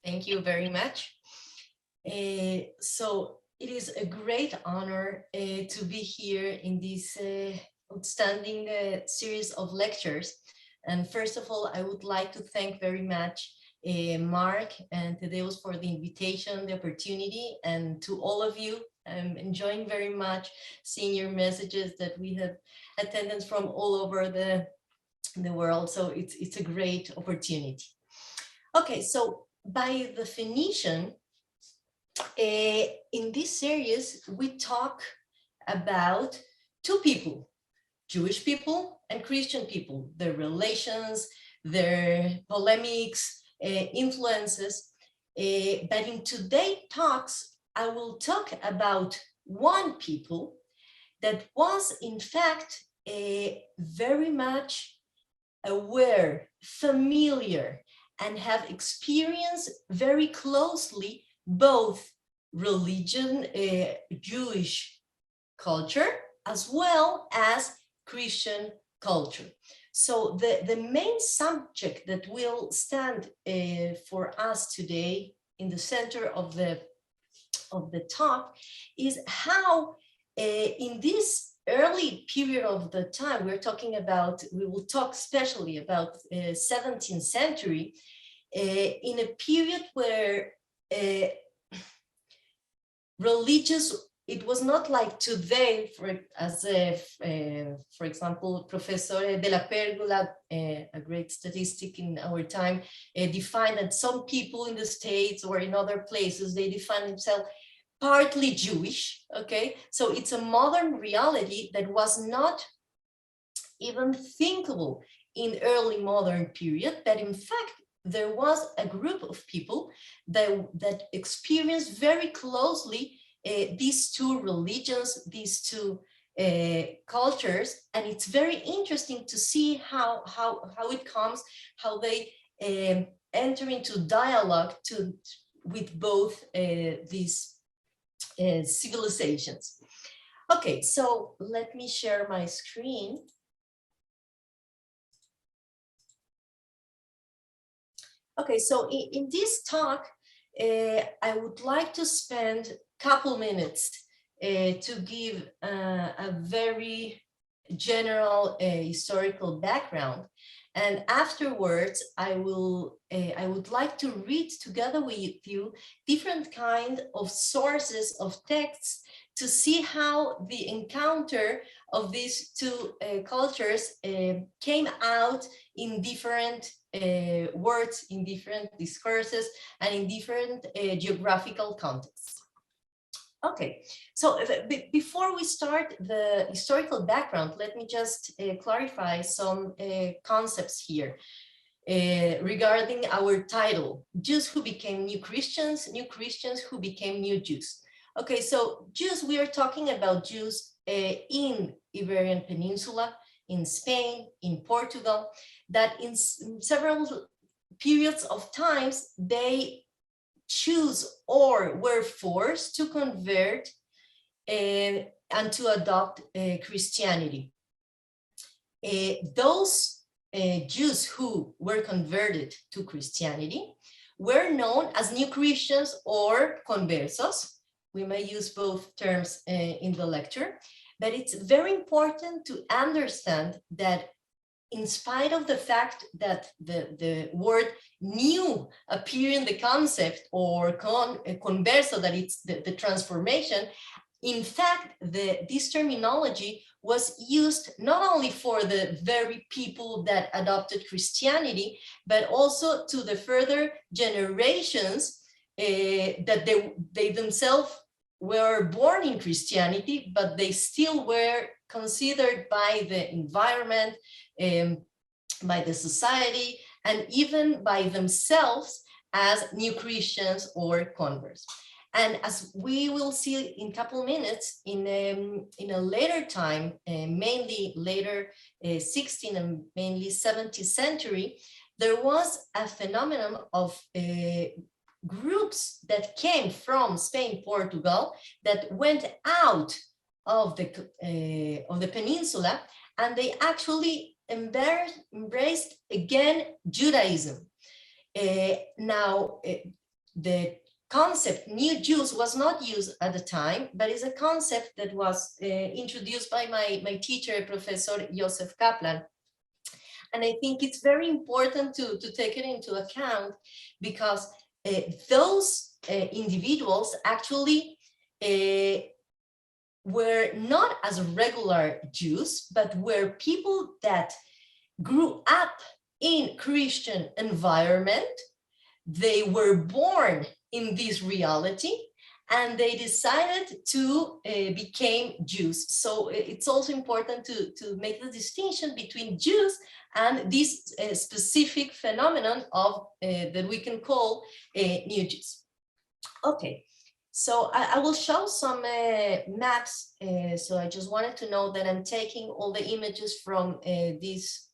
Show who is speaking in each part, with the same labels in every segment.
Speaker 1: Thank you very much. So it is a great honor to be here in this outstanding series of lectures. And first of all, I would like to thank very much Mark and Thaddeus for the invitation, the opportunity, and to all of you. I'm enjoying very much seeing your messages that we have attendance from all over the world. So it's a great opportunity. Okay, so by definition, in this series, we talk about two people, Jewish people and Christian people, their relations, their polemics, influences. But in today's talks, I will talk about one people that was, in fact, very much aware, familiar, and have experienced very closely both religion, Jewish culture, as well as Christian culture. So the main subject that will stand for us today in the center of the talk is how in this early period of the time we're talking about, we will talk especially about 17th century, in a period where religious, it was not like today, for example, Professor de la Pergola, a great statistic in our time, defined that some people in the States or in other places, they define themselves partly Jewish, okay? So it's a modern reality that was not even thinkable in early modern period, but in fact, there was a group of people that experienced very closely these two religions, these two cultures, and it's very interesting to see how it comes, how they enter into dialogue with both these civilizations. Okay, so let me share my screen. Okay, so in this talk, I would like to spend a couple minutes to give a very general historical background. And afterwards, I would like to read together with you different kind of sources of texts to see how the encounter of these two cultures came out in different words, in different discourses, and in different geographical contexts. Okay, so before we start the historical background, let me just clarify some concepts here regarding our title, Jews who became new Christians who became new Jews. Okay, so Jews, we are talking about Jews in Iberian Peninsula, in Spain, in Portugal, that in several periods of times, they choose or were forced to convert and to adopt Christianity. Those Jews who were converted to Christianity were known as new Christians or conversos. We may use both terms in the lecture, but it's very important to understand that in spite of the fact that the word new appear in the concept, or converso, that it's the transformation, in fact, this terminology was used not only for the very people that adopted Christianity, but also to the further generations that they themselves were born in Christianity, but they still were considered by the environment, by the society, and even by themselves as new Christians or converts. And as we will see in a couple minutes, in a later time, mainly later 16th and mainly 17th century, there was a phenomenon of groups that came from Spain, Portugal, that went out of the peninsula, and they actually embraced again Judaism. Now, the concept new Jews was not used at the time, but is a concept that was introduced by my teacher, Professor Joseph Kaplan. And I think it's very important to take it into account, because those individuals actually were not as regular Jews, but were people that grew up in Christian environment. They were born in this reality, and they decided to become Jews. So it's also important to make the distinction between Jews and this specific phenomenon of that we can call new Jews. Okay, so I will show some maps. So I just wanted to know that I'm taking all the images from this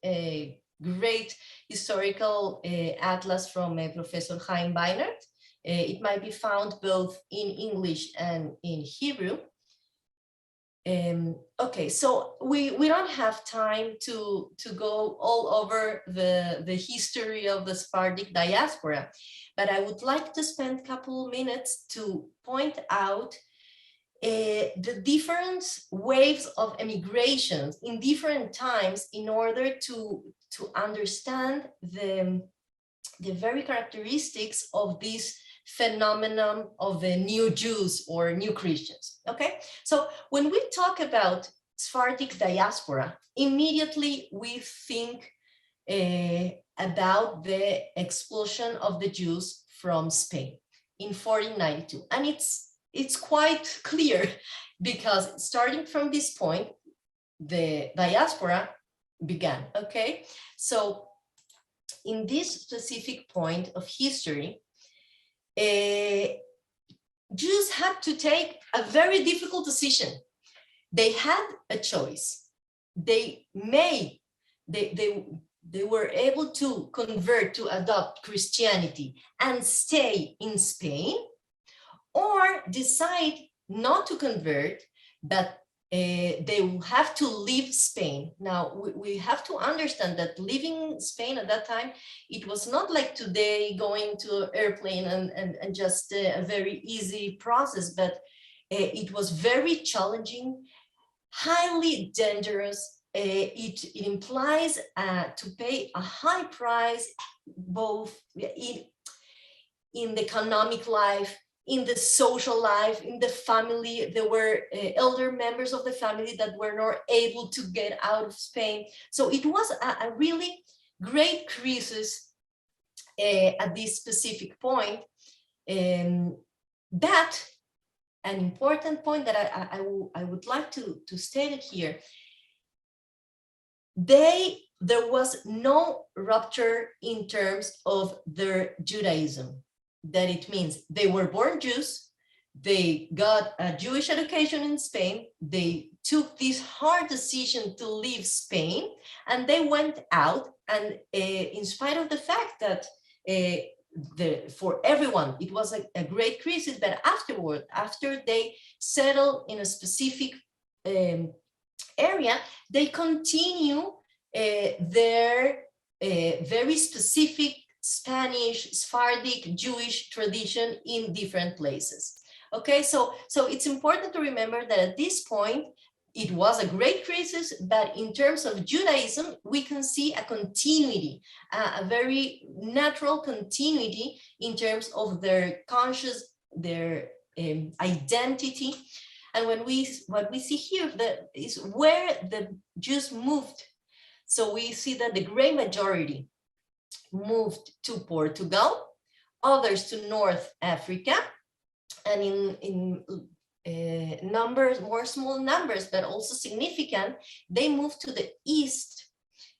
Speaker 1: great historical atlas from Professor Chaim Beinert. It might be found both in English and in Hebrew. Okay, so we don't have time to go all over the history of the Sephardic diaspora, but I would like to spend a couple minutes to point out the different waves of emigrations in different times in order to understand the very characteristics of this phenomenon of the new Jews or new Christians. Okay, so when we talk about Sephardic diaspora, immediately we think about the expulsion of the Jews from Spain in 1492, and it's quite clear, because starting from this point, the diaspora began. Okay, so in this specific point of history, Jews had to take a very difficult decision. They had a choice. They were able to convert, to adopt Christianity and stay in Spain, or decide not to convert, but they will have to leave Spain. Now, we have to understand that leaving Spain at that time, it was not like today going to an airplane and just a very easy process, but it was very challenging, highly dangerous. It implies to pay a high price, both in the economic life, in the social life, in the family. There were elder members of the family that were not able to get out of Spain. So it was a really great crisis at this specific point. But an important point that I would like to state it here, there was no rupture in terms of their Judaism. That it means they were born Jews, they got a Jewish education in Spain, they took this hard decision to leave Spain, and they went out, and in spite of the fact that for everyone it was a great crisis, but afterward, after they settled in a specific area, they continue their very specific Spanish, Sephardic, Jewish tradition in different places. Okay, so it's important to remember that at this point, it was a great crisis, but in terms of Judaism, we can see a continuity, a very natural continuity in terms of their conscious, their identity. And what we see here is where the Jews moved. So we see that the great majority moved to Portugal, others to North Africa, and in numbers, more small numbers, but also significant, they moved to the east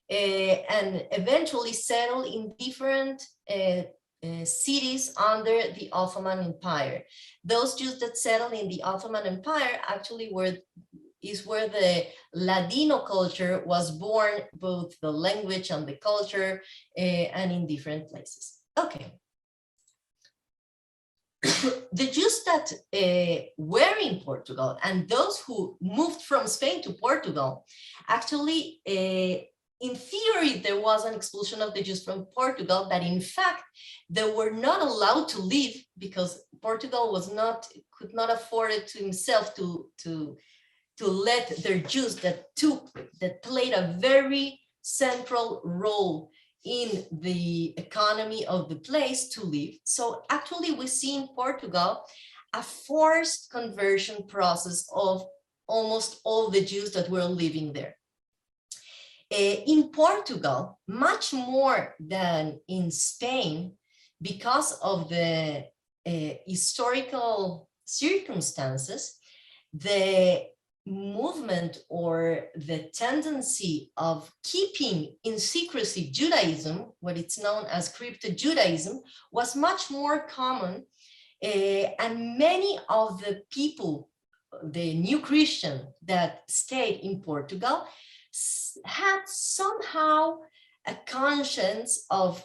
Speaker 1: and eventually settled in different cities under the Ottoman Empire. Those Jews that settled in the Ottoman Empire actually is where the Ladino culture was born, both the language and the culture, and in different places. Okay. The Jews that were in Portugal and those who moved from Spain to Portugal actually in theory, there was an expulsion of the Jews from Portugal, but in fact, they were not allowed to leave because Portugal could not afford it to himself to let their Jews that played a very central role in the economy of the place to live. So actually we see in Portugal a forced conversion process of almost all the Jews that were living there. In Portugal, much more than in Spain, because of the historical circumstances, the movement or the tendency of keeping in secrecy Judaism, what it's known as crypto-Judaism, was much more common, and many of the people, the new Christian that stayed in Portugal, had somehow a conscience of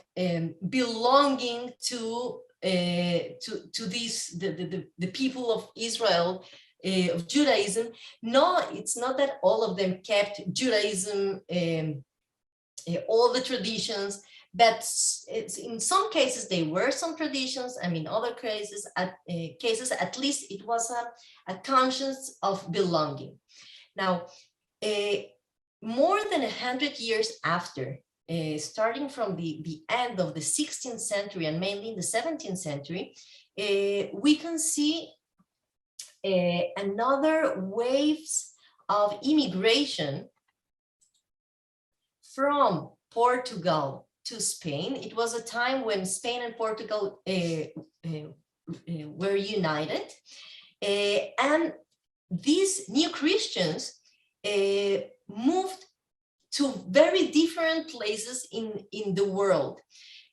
Speaker 1: belonging to these the people of Israel, of Judaism. No, it's not that all of them kept Judaism, all the traditions, but in some cases there were some traditions, and in other cases, at least it was a conscience of belonging. Now, more than 100 years after, starting from the end of the 16th century and mainly in the 17th century, we can see another waves of immigration from Portugal to Spain. It was a time when Spain and Portugal were united, and these new Christians moved to very different places in the world.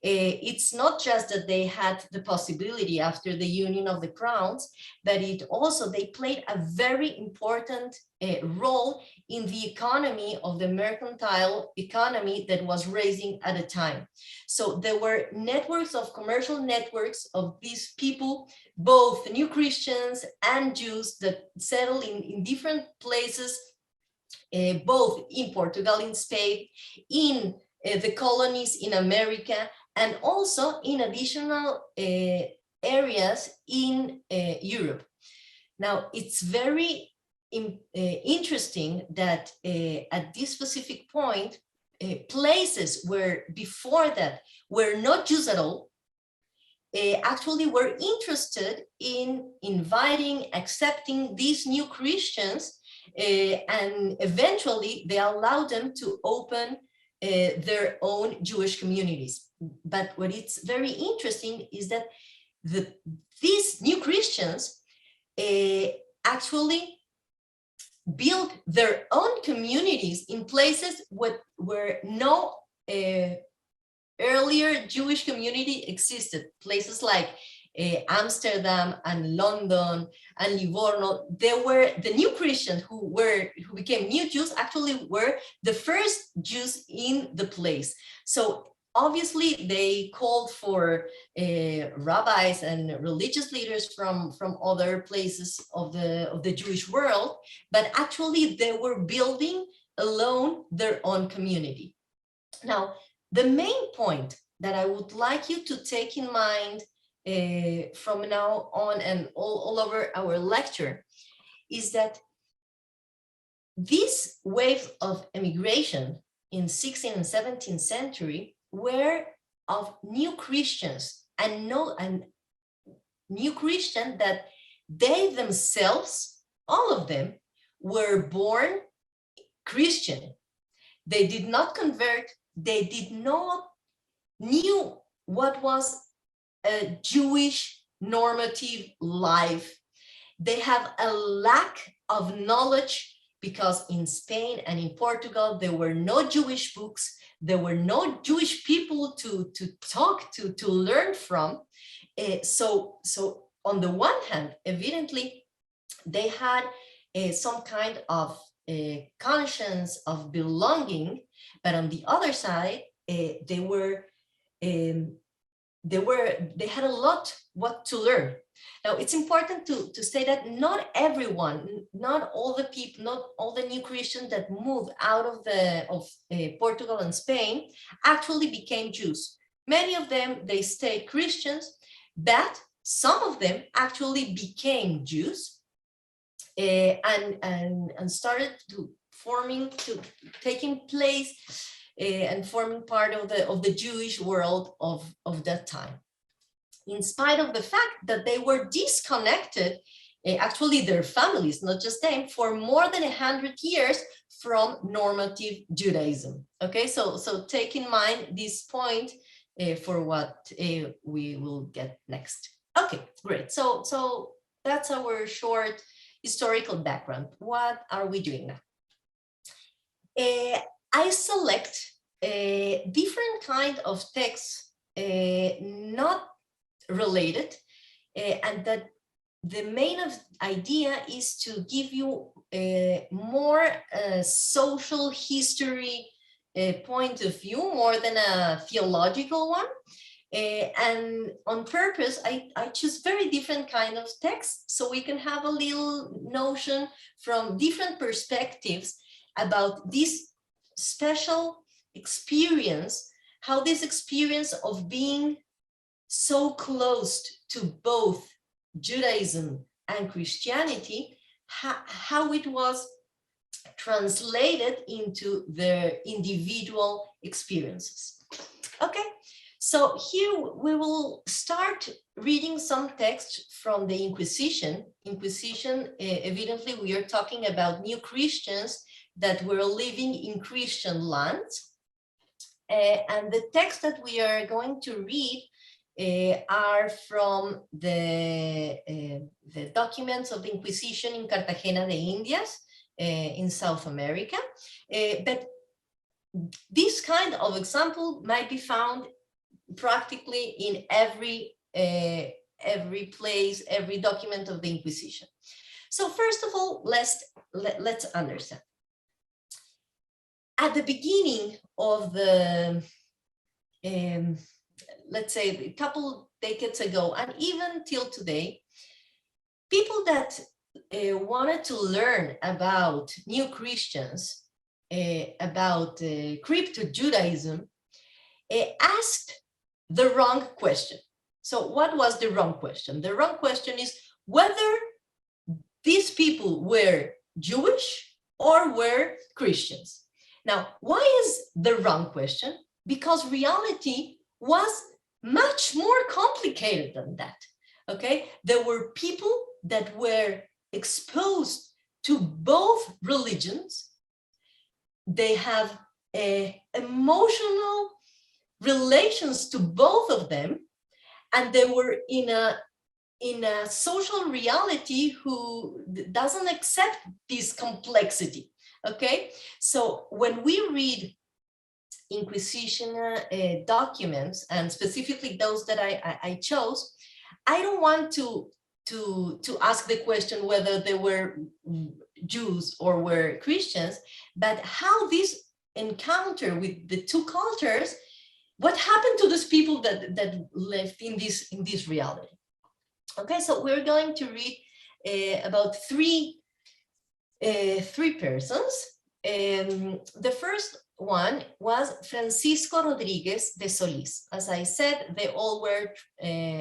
Speaker 1: It's not just that they had the possibility after the union of the crowns, but they played a very important role in the economy of the mercantile economy that was raising at the time. So there were commercial networks of these people, both new Christians and Jews, that settled in different places, both in Portugal, in Spain, in the colonies in America, and also in additional areas in Europe. Now, it's very interesting that at this specific point, places where before that were not Jews at all, actually were interested in inviting, accepting these new Christians, and eventually they allowed them to open their own Jewish communities. But what is very interesting is that these new Christians actually built their own communities in places where no earlier Jewish community existed. Places like Amsterdam and London and Livorno. They were the new Christians who became new Jews, actually were the first Jews in the place. So obviously they called for rabbis and religious leaders from other places of the Jewish world, but actually they were building alone their own community. Now, the main point that I would like you to take in mind from now on and all over our lecture is that these waves of immigration in 16th and 17th century were of new Christians, and new Christian that they themselves, all of them, were born Christian. They did not convert. They did not knew what was a Jewish normative life. They have a lack of knowledge because in Spain and in Portugal, there were no Jewish books. There were no Jewish people to talk to learn from. So on the one hand, evidently, they had some kind of conscience of belonging, but on the other side, they were they had a lot what to learn. Now, it's important to say that not everyone, not all the people, not all the new Christians that moved out of Portugal and Spain actually became Jews. Many of them, they stayed Christians, but some of them actually became Jews and started taking place and forming part of the Jewish world of that time, in spite of the fact that they were disconnected, actually their families, not just them, for more than 100 years from normative Judaism. Okay, so take in mind this point for what we will get next. Okay, great. So that's our short historical background. What are we doing now? I select different kind of texts, not related, and that the main idea is to give you a more social history point of view, more than a theological one. And on purpose, I choose very different kind of texts so we can have a little notion from different perspectives about this special experience, how this experience of being so close to both Judaism and Christianity, how it was translated into their individual experiences. Okay, so here we will start reading some texts from the Inquisition. Evidently, we are talking about new Christians that were living in Christian lands. And the text that we are going to read are from the documents of the Inquisition in Cartagena de Indias in South America. But this kind of example might be found practically in every place, every document of the Inquisition. So first of all, let's understand. At the beginning of the let's say a couple decades ago, and even till today, people that wanted to learn about new Christians, about crypto Judaism, asked the wrong question. So what was the wrong question? The wrong question is whether these people were Jewish or were Christians. Now, why is the wrong question? Because reality was much more complicated than that, okay? There were people that were exposed to both religions. They have emotional relations to both of them, and they were in a social reality who doesn't accept this complexity, okay? So when we read Inquisition documents, and specifically those that I chose, I don't want to ask the question whether they were Jews or were Christians, but how this encounter with the two cultures, what happened to those people that lived in this reality. Okay, so we're going to read about three persons. The first one was Francisco Rodriguez de Solís. As I said, they all were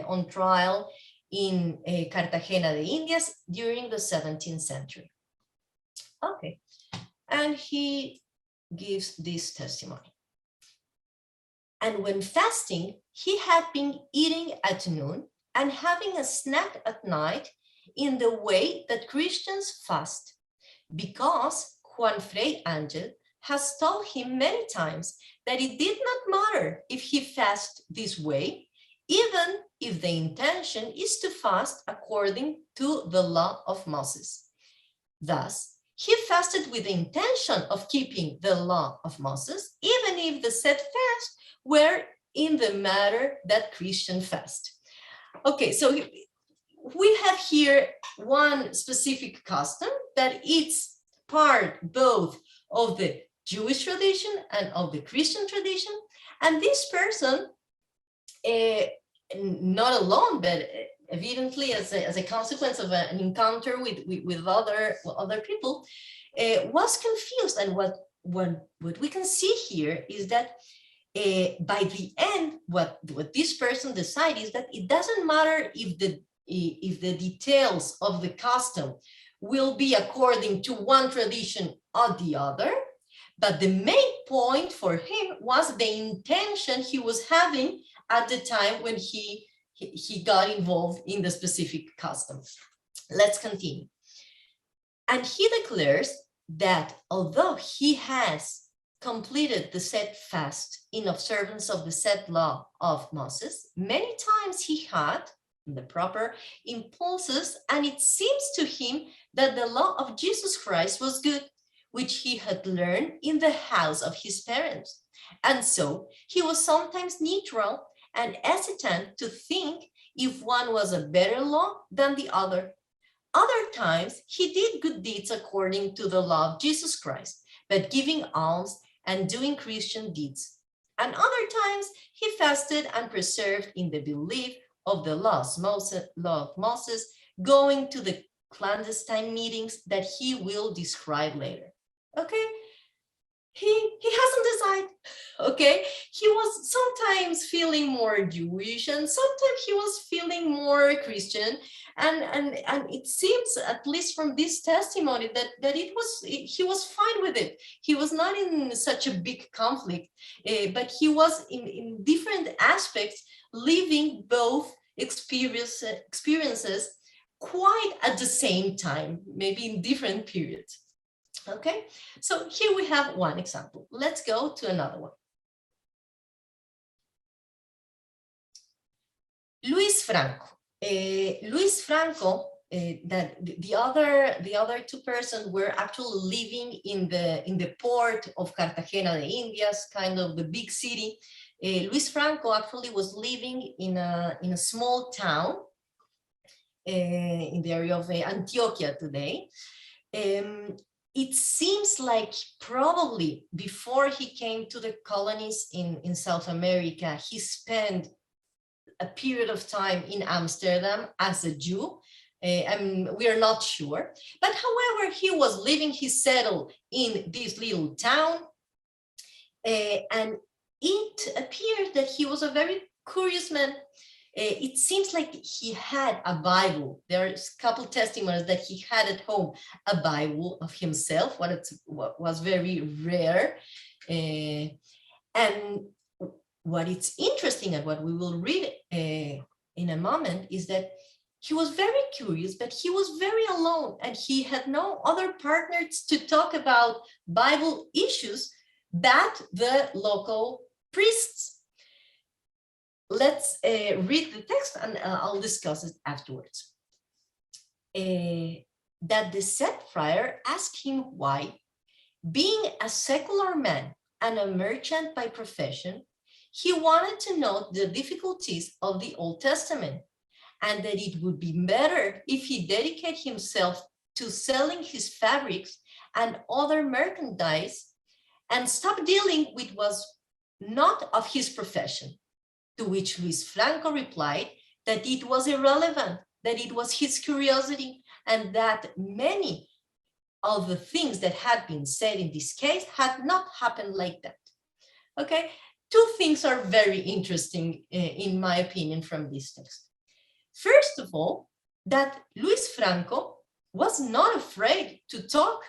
Speaker 1: on trial in Cartagena de Indias during the 17th century. Okay, and he gives this testimony. And when fasting, he had been eating at noon and having a snack at night in the way that Christians fast, because Juan Fray Angel has told him many times that it did not matter if he fasts this way, even if the intention is to fast according to the law of Moses. Thus, he fasted with the intention of keeping the law of Moses, even if the said fast were in the matter that Christian fast. Okay, so we have here one specific custom that it's part both of the Jewish tradition and of the Christian tradition. And this person not alone, but evidently as a consequence of an encounter with other people, was confused. And what we can see here is that by the end, what this person decides is that it doesn't matter if the details of the custom will be according to one tradition or the other, but the main point for him was the intention he was having at the time when he got involved in the specific custom. Let's continue. And he declares that although he has completed the set fast in observance of the set law of Moses, many times he had the proper impulses, and it seems to him that the law of Jesus Christ was good, which he had learned in the house of his parents. And so he was sometimes neutral and hesitant to think if one was a better law than the other. Other times he did good deeds according to the law of Jesus Christ, but giving alms and doing Christian deeds. And other times he fasted and persevered in the belief of the law of Moses, going to the clandestine meetings that he will describe later. Okay, he hasn't decided. Okay, he was sometimes feeling more Jewish and sometimes he was feeling more Christian, and it seems, at least from this testimony, that he was fine with it. He was not in such a big conflict, but he was in different aspects living both experiences quite at the same time, maybe in different periods. Okay, so here we have one example. Let's go to another one. Luis Franco. Luis Franco, that the other two persons were actually living in the port of Cartagena de Indias, kind of the big city. Luis Franco actually was living in a small town in the area of Antioquia today. It seems like probably before he came to the colonies in South America, he spent a period of time in Amsterdam as a Jew. We are not sure. But however, he was living, he settled in this little town. And it appeared that he was a very curious man. It seems like he had a Bible. There's a couple testimonies that he had at home a Bible of himself, what was very rare. And what is interesting and what we will read in a moment is that he was very curious, but he was very alone and he had no other partners to talk about Bible issues but the local priests. Let's read the text and I'll discuss it afterwards. That the said friar asked him why, being a secular man and a merchant by profession, he wanted to know the difficulties of the Old Testament and that it would be better if he dedicated himself to selling his fabrics and other merchandise and stop dealing with what was not of his profession. To which Luis Franco replied that it was irrelevant, that it was his curiosity, and that many of the things that had been said in this case had not happened like that. Okay, two things are very interesting, in my opinion, from this text. First of all, that Luis Franco was not afraid to talk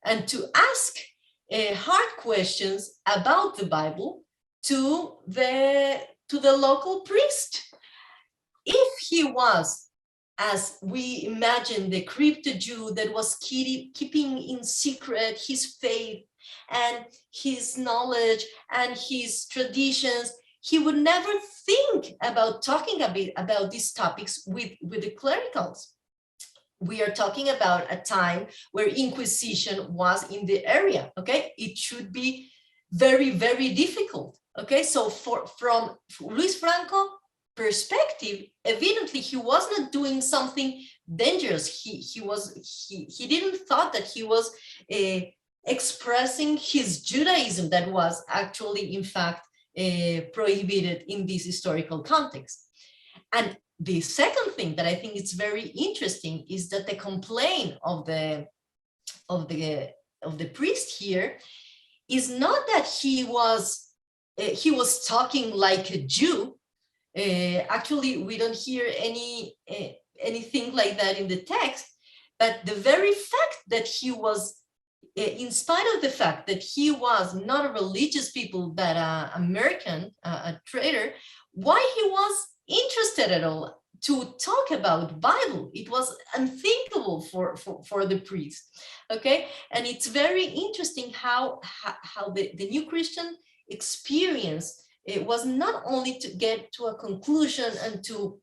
Speaker 1: and to ask hard questions about the Bible to the local priest. If he was, as we imagine, the crypto Jew that was keeping in secret his faith and his knowledge and his traditions, he would never think about talking a bit about these topics with the clericals. We are talking about a time where Inquisition was in the area, okay? It should be very, very difficult. Okay, so from Luis Franco perspective, evidently he was not doing something dangerous. He didn't thought that he was expressing his Judaism that was actually, in fact, prohibited in this historical context. And the second thing that I think is very interesting is that the complaint of the priest here is not that he was talking like a Jew. Actually, we don't hear anything like that in the text. But the very fact that he was, in spite of the fact that he was not a religious people, but an American, a trader, why he was interested at all to talk about Bible? It was unthinkable for the priest. Okay, and it's very interesting how the new Christian experience, it was not only to get to a conclusion and to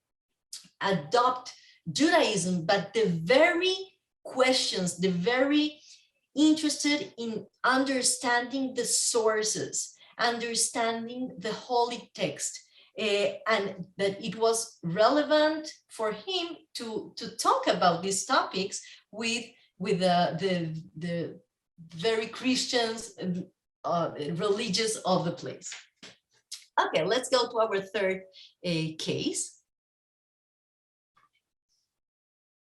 Speaker 1: adopt Judaism, but the very questions, the very interested in understanding the sources, understanding the holy text, and that it was relevant for him to talk about these topics with the very Christians, religious of the place. Okay, let's go to our third case.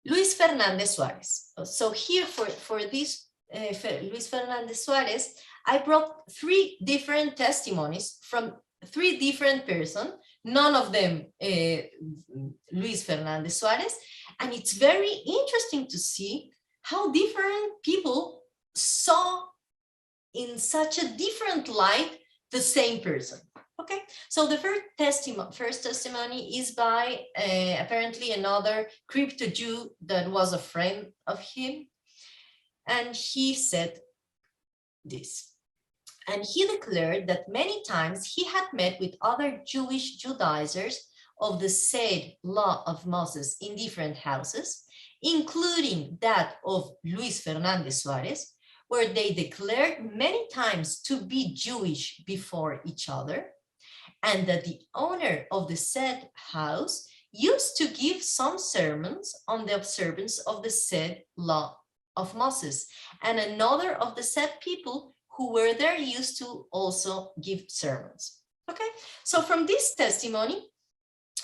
Speaker 1: Luis Fernandez Suarez. So here for this Luis Fernandez Suarez, I brought 3 different testimonies from 3 different persons, none of them Luis Fernandez Suarez, and it's very interesting to see how different people saw in such a different light the same person. Okay, so the first testimony is by apparently another crypto Jew that was a friend of him, and he said this. And he declared that many times he had met with other Jewish Judaizers of the said law of Moses in different houses, including that of Luis Fernandez Suarez, where they declared many times to be Jewish before each other, and that the owner of the said house used to give some sermons on the observance of the said law of Moses, and another of the said people who were there used to also give sermons. Okay, so from this testimony,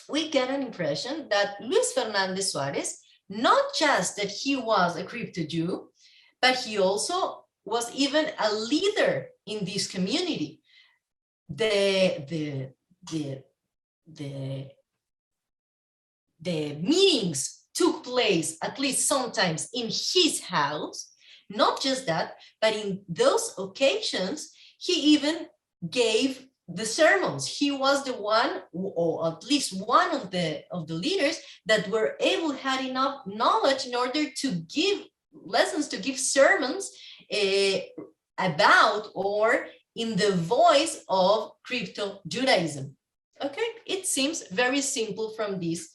Speaker 1: we get an impression that Luis Fernandez Suarez, not just that he was a crypto Jew, but he also was even a leader in this community. The meetings took place, at least sometimes, in his house. Not just that, but in those occasions, he even gave the sermons. He was the one, or at least one of the leaders that were able, had enough knowledge in order to give lessons, to give sermons about or in the voice of crypto Judaism. Okay, it seems very simple from this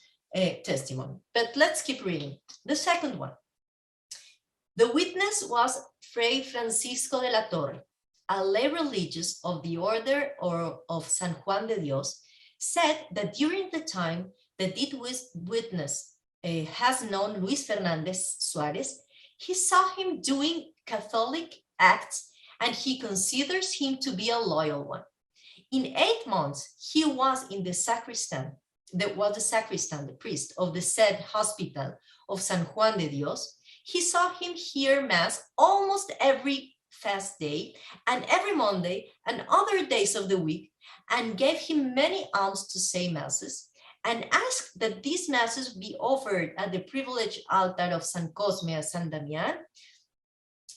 Speaker 1: testimony, but let's keep reading. The second one. The witness was Fray Francisco de la Torre, a lay religious of the order of San Juan de Dios, said that during the time that it was witness has known Luis Fernandez Suarez, he saw him doing Catholic acts and he considers him to be a loyal one. In 8 months, he was in the sacristan, the priest of the said hospital of San Juan de Dios. He saw him hear mass almost every fast day and every Monday and other days of the week, and gave him many alms to say masses, and asked that these masses be offered at the privileged altar of San Cosme and San Damian.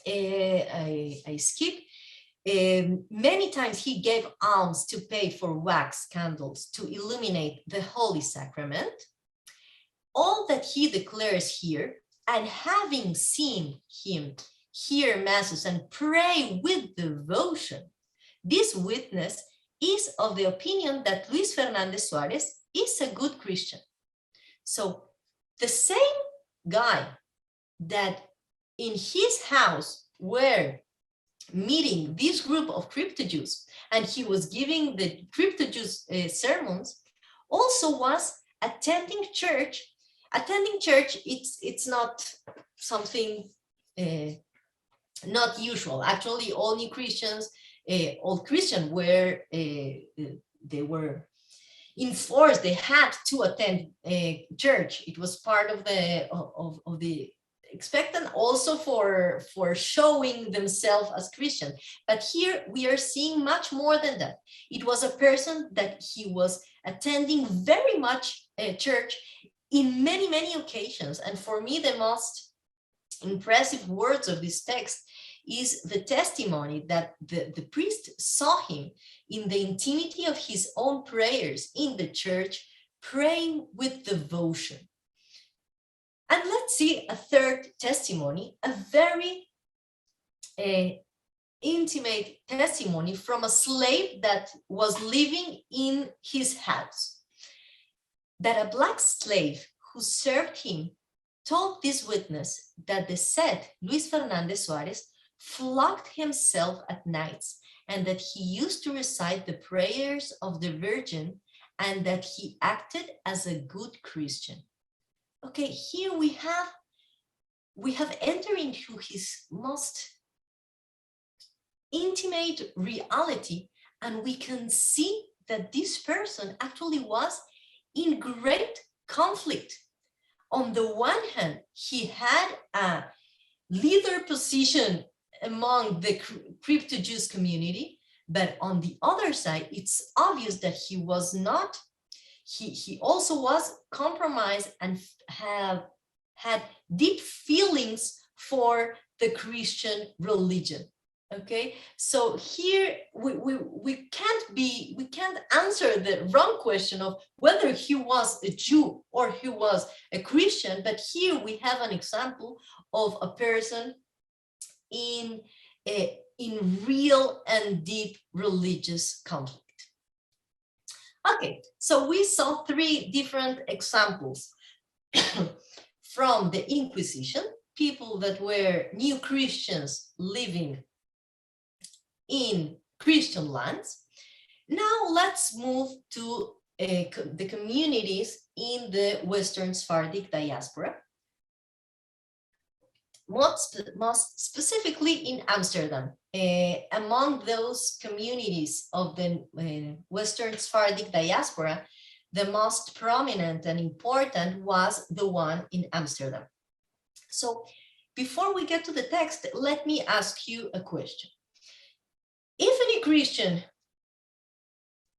Speaker 1: I skip. Many times he gave alms to pay for wax candles to illuminate the Holy Sacrament. All that he declares here, and having seen him hear masses and pray with devotion, this witness is of the opinion that Luis Fernandez Suarez is a good Christian. So the same guy that in his house were meeting this group of crypto Jews, and he was giving the crypto Jews sermons, also was attending church. Attending church, it's not something not usual. Actually, all Christians were they were enforced, they had to attend a church. It was part of the expectant, also for showing themselves as Christian. But here we are seeing much more than that. It was a person that he was attending very much church in many occasions. And for me, the most impressive words of this text is the testimony that the priest saw him in the intimity of his own prayers in the church, praying with devotion. And let's see a third testimony, a very intimate testimony from a slave that was living in his house. That a black slave who served him told this witness that the said Luis Fernandez Juarez flogged himself at nights, and that he used to recite the prayers of the Virgin, and that he acted as a good Christian. Okay, here we have entered into his most intimate reality, and we can see that this person actually was in great conflict. On the one hand, he had a leader position among the crypto-Jews community, but on the other side, it's obvious that he was not. He also was compromised and had deep feelings for the Christian religion. Okay, so here we can't answer the wrong question of whether he was a Jew or he was a Christian, but here we have an example of a person in real and deep religious conflict. Okay, so we saw three different examples from the Inquisition, people that were new Christians living in Christian lands. Now let's move to the communities in the Western Sephardic Diaspora, most specifically in Amsterdam. Among those communities of the Western Sephardic Diaspora, the most prominent and important was the one in Amsterdam. So before we get to the text, let me ask you a question. If any Christian,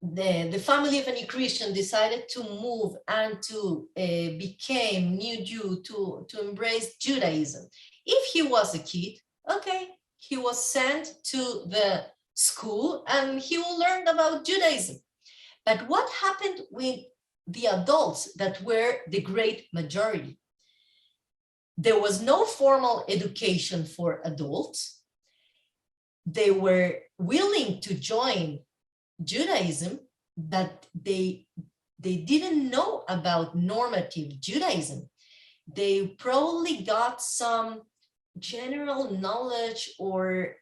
Speaker 1: the family of any Christian decided to move and to become new Jew, to embrace Judaism, if he was a kid, okay, he was sent to the school and he will learn about Judaism. But what happened with the adults that were the great majority? There was no formal education for adults. They were willing to join Judaism, but they didn't know about normative Judaism. They probably got some general knowledge or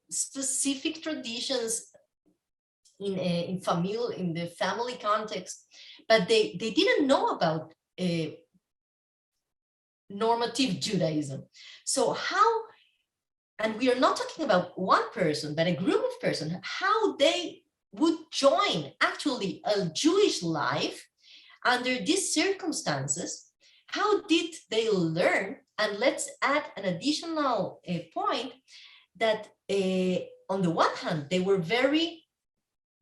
Speaker 1: specific traditions in the family context, but they didn't know about normative Judaism. So how, and we are not talking about one person, but a group of persons, how they would join actually a Jewish life under these circumstances. How did they learn? And let's add an additional point that on the one hand, they were very,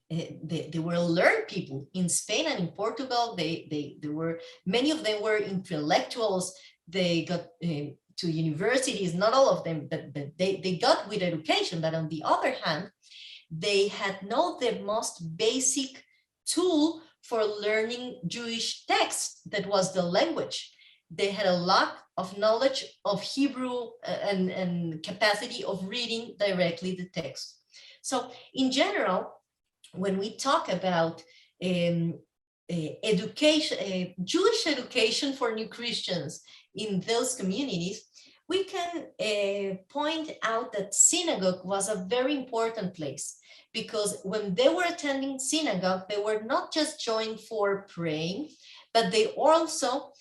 Speaker 1: they were learned people in Spain and in Portugal. They were, many of them were intellectuals. They got to universities, not all of them, but they got with education. But on the other hand, they had not the most basic tool for learning Jewish texts, that was the language. They had a lack of knowledge of Hebrew and capacity of reading directly the text. So in general, when we talk about education, Jewish education for new Christians in those communities, we can point out that synagogue was a very important place, because when they were attending synagogue, they were not just joined for praying, but they also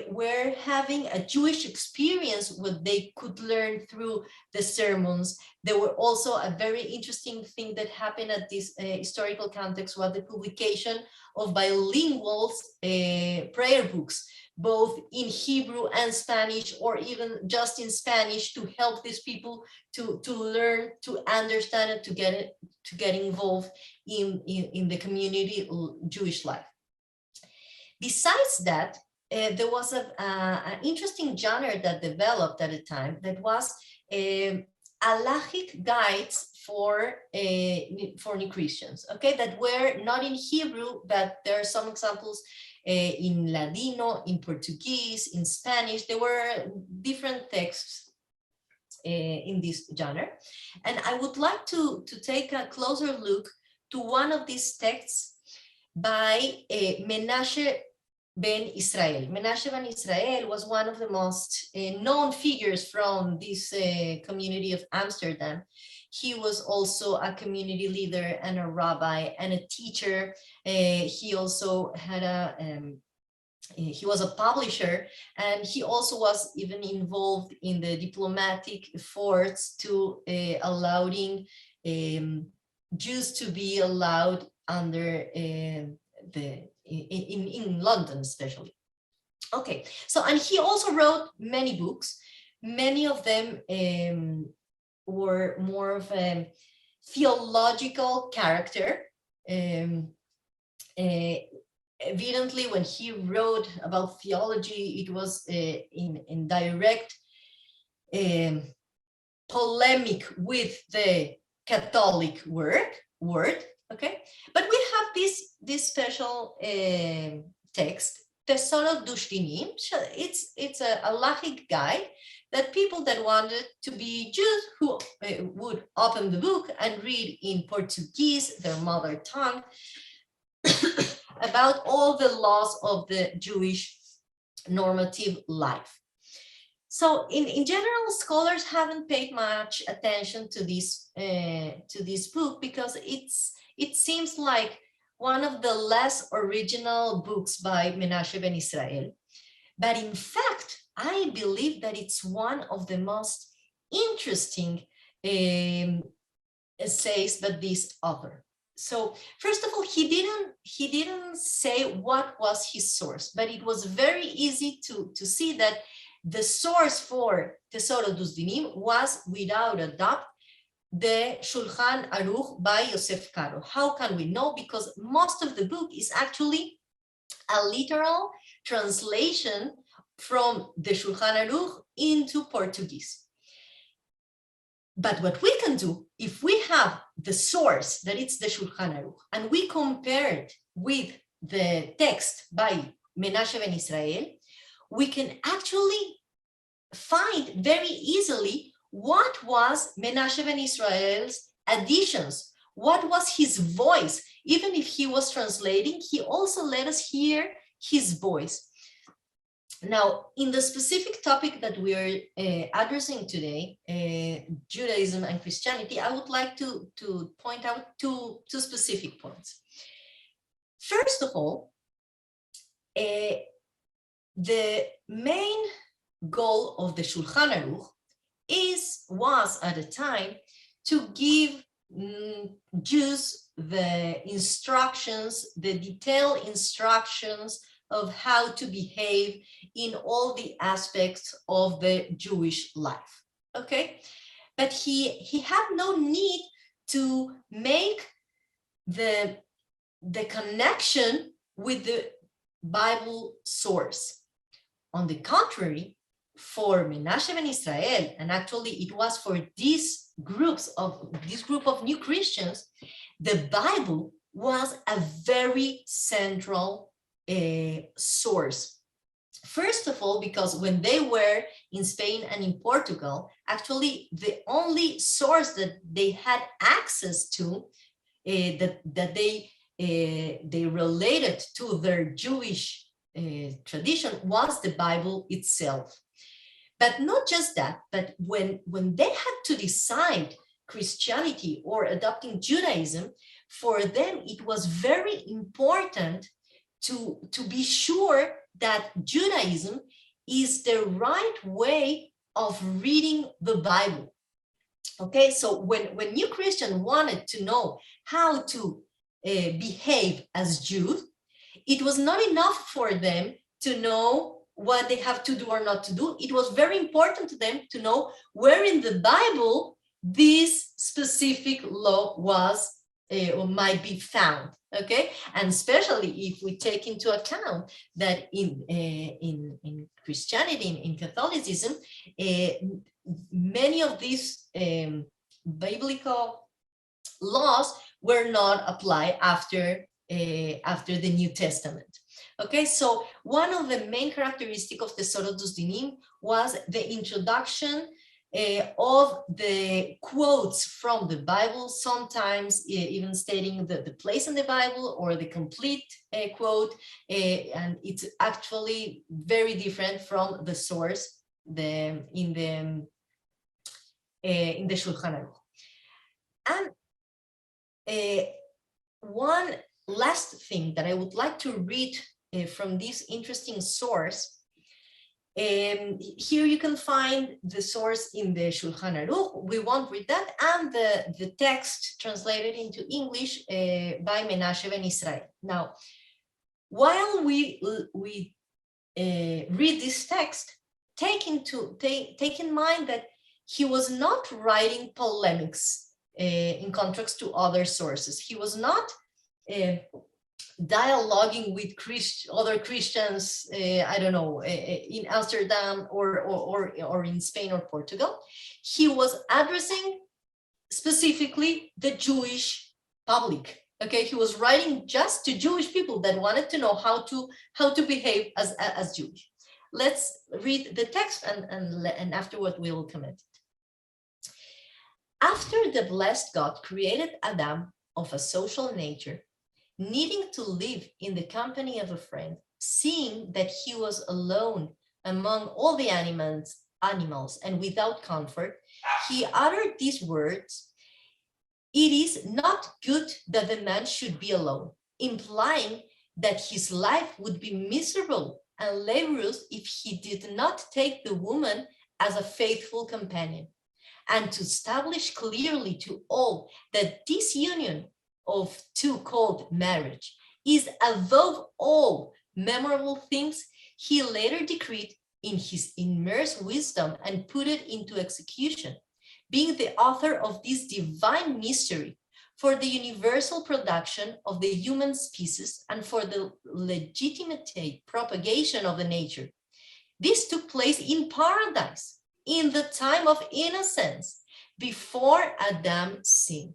Speaker 1: were having a Jewish experience, what they could learn through the sermons. There were also a very interesting thing that happened at this historical context was the publication of bilingual prayer books, both in Hebrew and Spanish, or even just in Spanish, to help these people to learn, to understand it, to get involved in the community Jewish life. Besides that, there was an interesting genre that developed at the time that was halachic guides for new Christians, okay, that were not in Hebrew, but there are some examples in Ladino, in Portuguese, in Spanish. There were different texts in this genre. And I would like to take a closer look to one of these texts by Menashe Ben Israel. Menashe Ben Israel was one of the most known figures from this community of Amsterdam. He was also a community leader and a rabbi and a teacher. He also had he was a publisher, and he also was even involved in the diplomatic efforts to allowing Jews to be allowed under in London, especially. Okay, so, and he also wrote many books. Many of them were more of a theological character. Evidently, when he wrote about theology, it was in direct polemic with the Catholic word. Okay, but we have this special text, Tesoro Dushtinim. It's a halachic guide that people that wanted to be Jews who would open the book and read in Portuguese, their mother tongue, about all the laws of the Jewish normative life. So in general, scholars haven't paid much attention to this book because it seems like one of the less original books by Menashe Ben Israel. But in fact, I believe that it's one of the most interesting essays by this author. So first of all, he didn't say what was his source, but it was very easy to see that the source for Tesoro dos Dinim was, without a doubt, the Shulchan Aruch by Yosef Karo. How can we know? Because most of the book is actually a literal translation from the Shulchan Aruch into Portuguese. But what we can do, if we have the source, that it's the Shulchan Aruch, and we compare it with the text by Menashe Ben Israel, we can actually find very easily what was Menashe Ben Israel's additions, what was his voice. Even if he was translating, he also let us hear his voice. Now, in the specific topic that we are addressing today, Judaism and Christianity, I would like to point out two specific points. First of all, the main goal of the Shulchan Aruch was at the time to give Jews the instructions, the detailed instructions of how to behave in all the aspects of the Jewish life, okay? But he had no need to make the connection with the Bible source. On the contrary, for Menashe Ben Israel, and actually it was for this group of new Christians, the Bible was a very central source. First of all, because when they were in Spain and in Portugal, actually the only source that they had access to, that they related to their Jewish tradition, was the Bible itself. But not just that, but when they had to decide Christianity or adopting Judaism, for them it was very important to be sure that Judaism is the right way of reading the Bible. Okay, so when new Christians wanted to know how to behave as Jews, it was not enough for them to know what they have to do or not to do. It was very important to them to know where in the Bible this specific law was or might be found. Okay, and especially if we take into account that in Christianity, in Catholicism, many of these biblical laws were not applied after the New Testament. Okay, so one of the main characteristics of the Sorodus Dinim was the introduction of the quotes from the Bible, sometimes even stating the place in the Bible or the complete quote, and it's actually very different from the source in the Shulchan Aruch. And one last thing that I would like to read from this interesting source. Here you can find the source in the Shulchan Aruch. We won't read that, and the text translated into English by Menashe ben Israel. Now, while we read this text, take in mind that he was not writing polemics in contrast to other sources. He was not dialoguing with other Christians, I don't know, in Amsterdam or in Spain or Portugal. He was addressing specifically the Jewish public. Okay, he was writing just to Jewish people that wanted to know how to behave as Jewish. Let's read the text and afterward we will comment it. After the blessed God created Adam of a social nature, needing to live in the company of a friend, seeing that he was alone among all the animals and without comfort, he uttered these words, "It is not good that the man should be alone," implying that his life would be miserable and laborious if he did not take the woman as a faithful companion, and to establish clearly to all that this union of two called marriage is above all memorable things, he later decreed in his immense wisdom and put it into execution, being the author of this divine mystery for the universal production of the human species and for the legitimate propagation of the nature. This took place in paradise, in the time of innocence, before Adam sinned.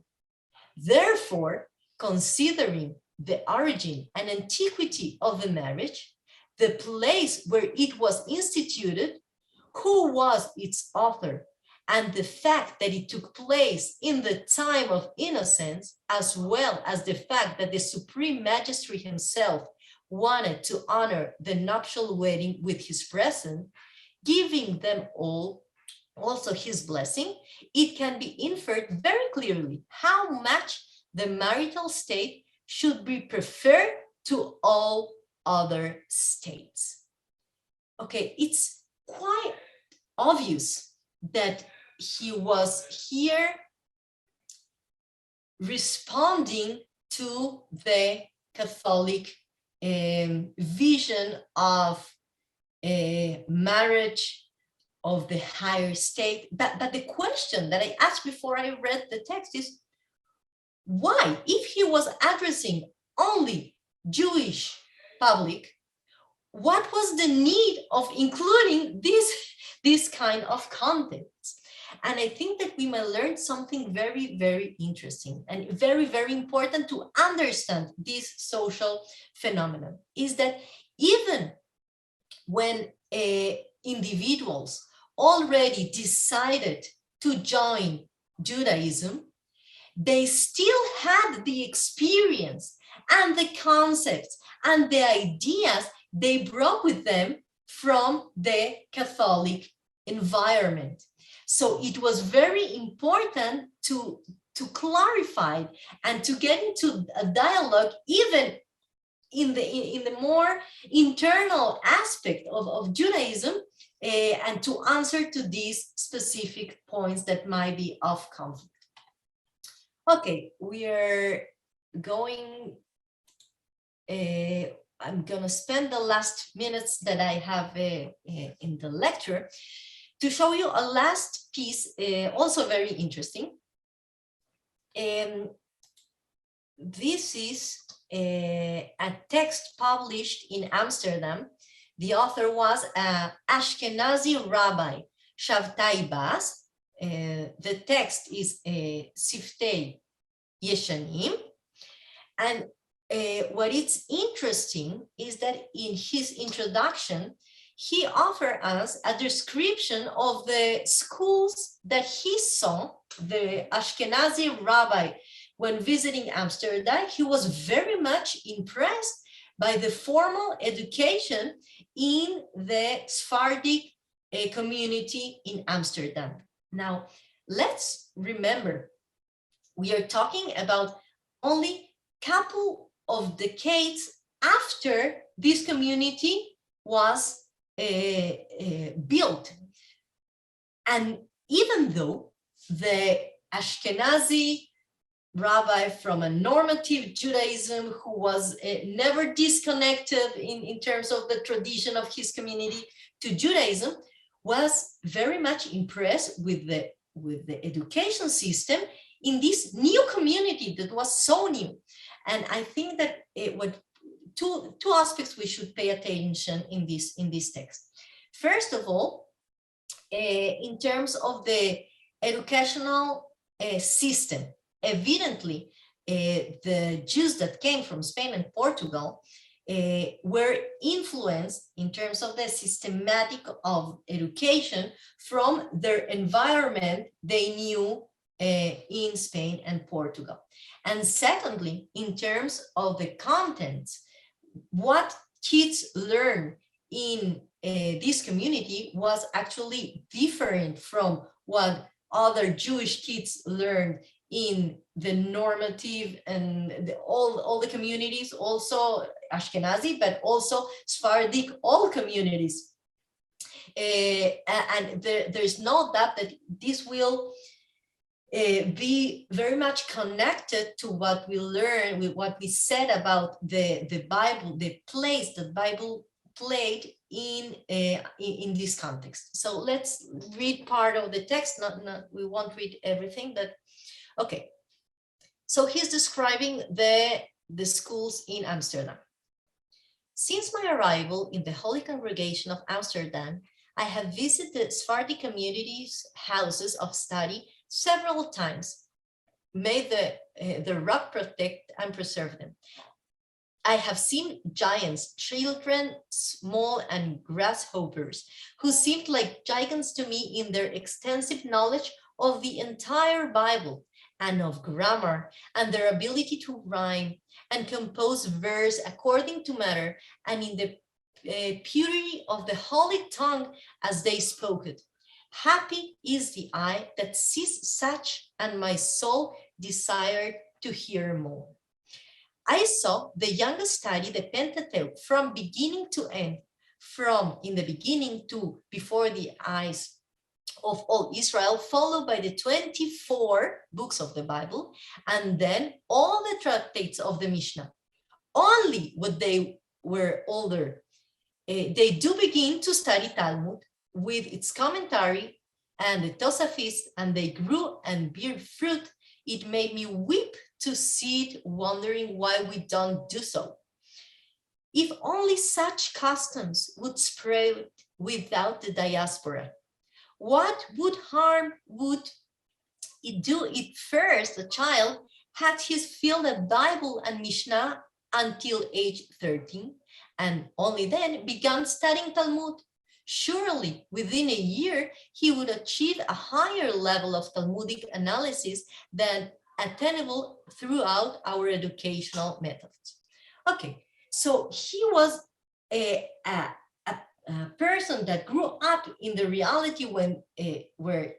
Speaker 1: Therefore, considering the origin and antiquity of the marriage, the place where it was instituted, who was its author, and the fact that it took place in the time of innocence, as well as the fact that the Supreme Magistrate himself wanted to honor the nuptial wedding with his presence, giving them all also his blessing, it can be inferred very clearly how much the marital state should be preferred to all other states. Okay, it's quite obvious that he was here responding to the Catholic vision of marriage of the higher state. But the question that I asked before I read the text is, why, if he was addressing only Jewish public, what was the need of including this kind of context? And I think that we may learn something very, very interesting and very, very important to understand this social phenomenon, is that even when individuals already decided to join Judaism, they still had the experience and the concepts and the ideas they brought with them from the Catholic environment. So it was very important to clarify and to get into a dialogue, even in the more internal aspect of Judaism, and to answer to these specific points that might be of conflict. Okay, we are going, I'm gonna spend the last minutes that I have in the lecture to show you a last piece, also very interesting. This is a text published in Amsterdam. The author was Ashkenazi Rabbi Shavtai Bas. The text is Siftei Yeshanim. And what is interesting is that in his introduction, he offered us a description of the schools that he saw, the Ashkenazi rabbi, when visiting Amsterdam. He was very much impressed by the formal education in the Sephardic community in Amsterdam. Now, let's remember, we are talking about only a couple of decades after this community was built. And even though the Ashkenazi rabbi from a normative Judaism who was never disconnected in terms of the tradition of his community to Judaism, was very much impressed with the education system in this new community that was so new. And I think that two aspects we should pay attention in this text. First of all, in terms of the educational system, evidently, the Jews that came from Spain and Portugal were influenced in terms of the systematic of education from their environment they knew in Spain and Portugal. And secondly, in terms of the contents, what kids learn in this community was actually different from what other Jewish kids learned in the normative and all the communities, also Ashkenazi, but also Sephardic, all communities. And there's no doubt that this will be very much connected to what we learned, with what we said about the Bible, the place that Bible played in this context. So let's read part of the text. We won't read everything, but okay. So he's describing the schools in Amsterdam. Since my arrival in the Holy Congregation of Amsterdam, I have visited Sephardic communities' houses of study several times. May the rock protect and preserve them. I have seen giants, children, small and grasshoppers, who seemed like giants to me in their extensive knowledge of the entire Bible and of grammar, and their ability to rhyme and compose verse according to matter, and in the purity of the holy tongue as they spoke it. Happy is the eye that sees such, and my soul desired to hear more. I saw the youngest study the Pentateuch from beginning to end, from in the beginning to before the eyes of all Israel, followed by the 24 books of the Bible, and then all the tractates of the Mishnah. Only when they were older, they do begin to study Talmud with its commentary and the Tosafist, and they grew and bear fruit. It made me weep to see it, wondering why we don't do so. If only such customs would spread without the diaspora. What would harm would it do if first a child had his fill of Bible and Mishnah until age 13, and only then began studying Talmud? Surely within a year, he would achieve a higher level of Talmudic analysis than attainable throughout our educational methods. Okay, so he was a person that grew up in the reality when where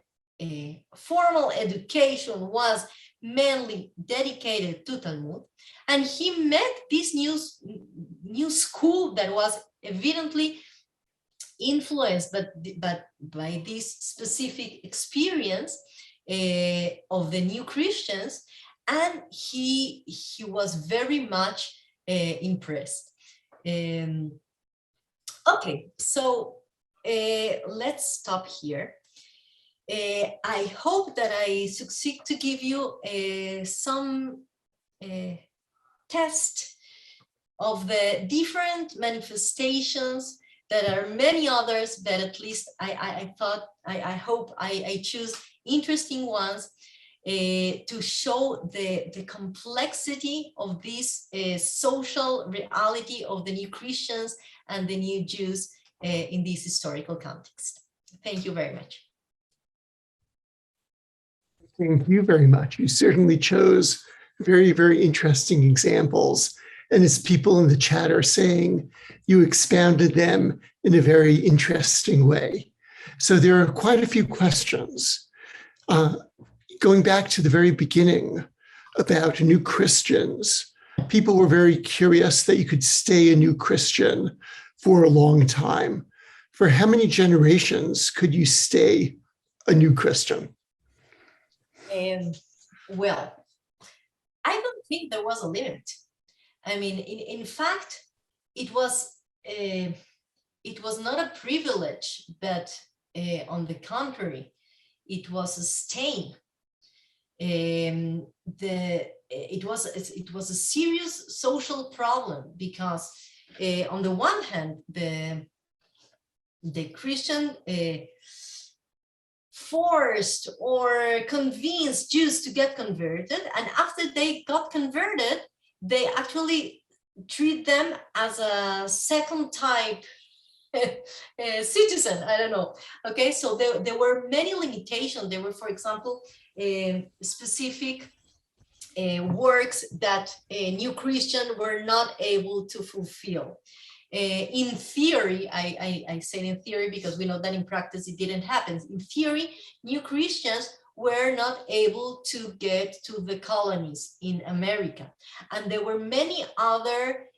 Speaker 1: formal education was mainly dedicated to Talmud, and he met this new school that was evidently influenced but by this specific experience of the new Christians, and he was very much impressed. Okay, so let's stop here. I hope that I succeed to give you some test of the different manifestations. There are many others, but at least I hope I choose interesting ones to show the complexity of this social reality of the new Christians and the new Jews in this historical context. Thank you very much.
Speaker 2: Thank you very much. You certainly chose very, very interesting examples. And as people in the chat are saying, you expounded them in a very interesting way. So there are quite a few questions. Going back to the very beginning about new Christians, people were very curious that you could stay a new Christian for a long time. For how many generations could you stay a new Christian?
Speaker 1: Well, I don't think there was a limit. I mean, in fact, it was not a privilege, but on the contrary, it was a stain. It was a serious social problem because on the one hand, the Christian forced or convinced Jews to get converted, and after they got converted, they actually treat them as a second type citizen. I don't know. Okay, so there were many limitations. There were, for example, specific works that new Christians were not able to fulfill. In theory, I say in theory because we know that in practice it didn't happen. In theory, new Christians were not able to get to the colonies in America. And there were many other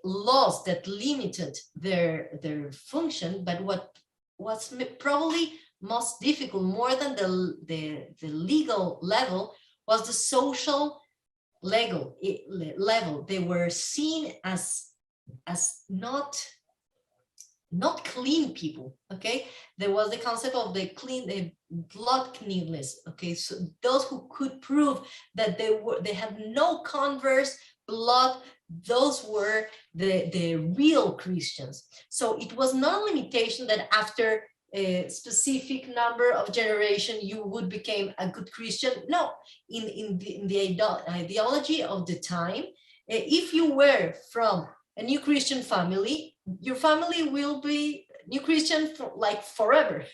Speaker 1: laws that limited their function, but what was probably most difficult, more than the legal level, was the social level. They were seen as not clean people. Okay, there was the concept of the blood cleanness. Okay, so those who could prove that they had no converse blood, those were the real Christians. So it was not a limitation that after a specific number of generations you would become a good Christian. No, in the ideology of the time, if you were from a new Christian family, your family will be new Christian for like forever.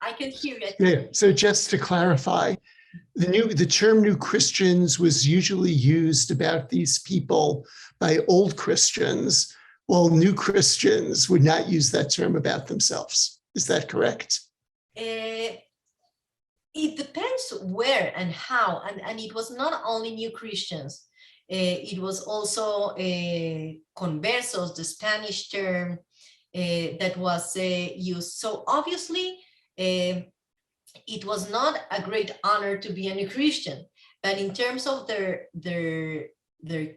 Speaker 1: I can hear you.
Speaker 2: Yeah, so just to clarify, the term new Christians was usually used about these people by old Christians, while new Christians would not use that term about themselves. Is that correct?
Speaker 1: It depends where and how, and it was not only new Christians. It was also conversos, the Spanish term that was used. So obviously, it was not a great honor to be a new Christian, but in terms of their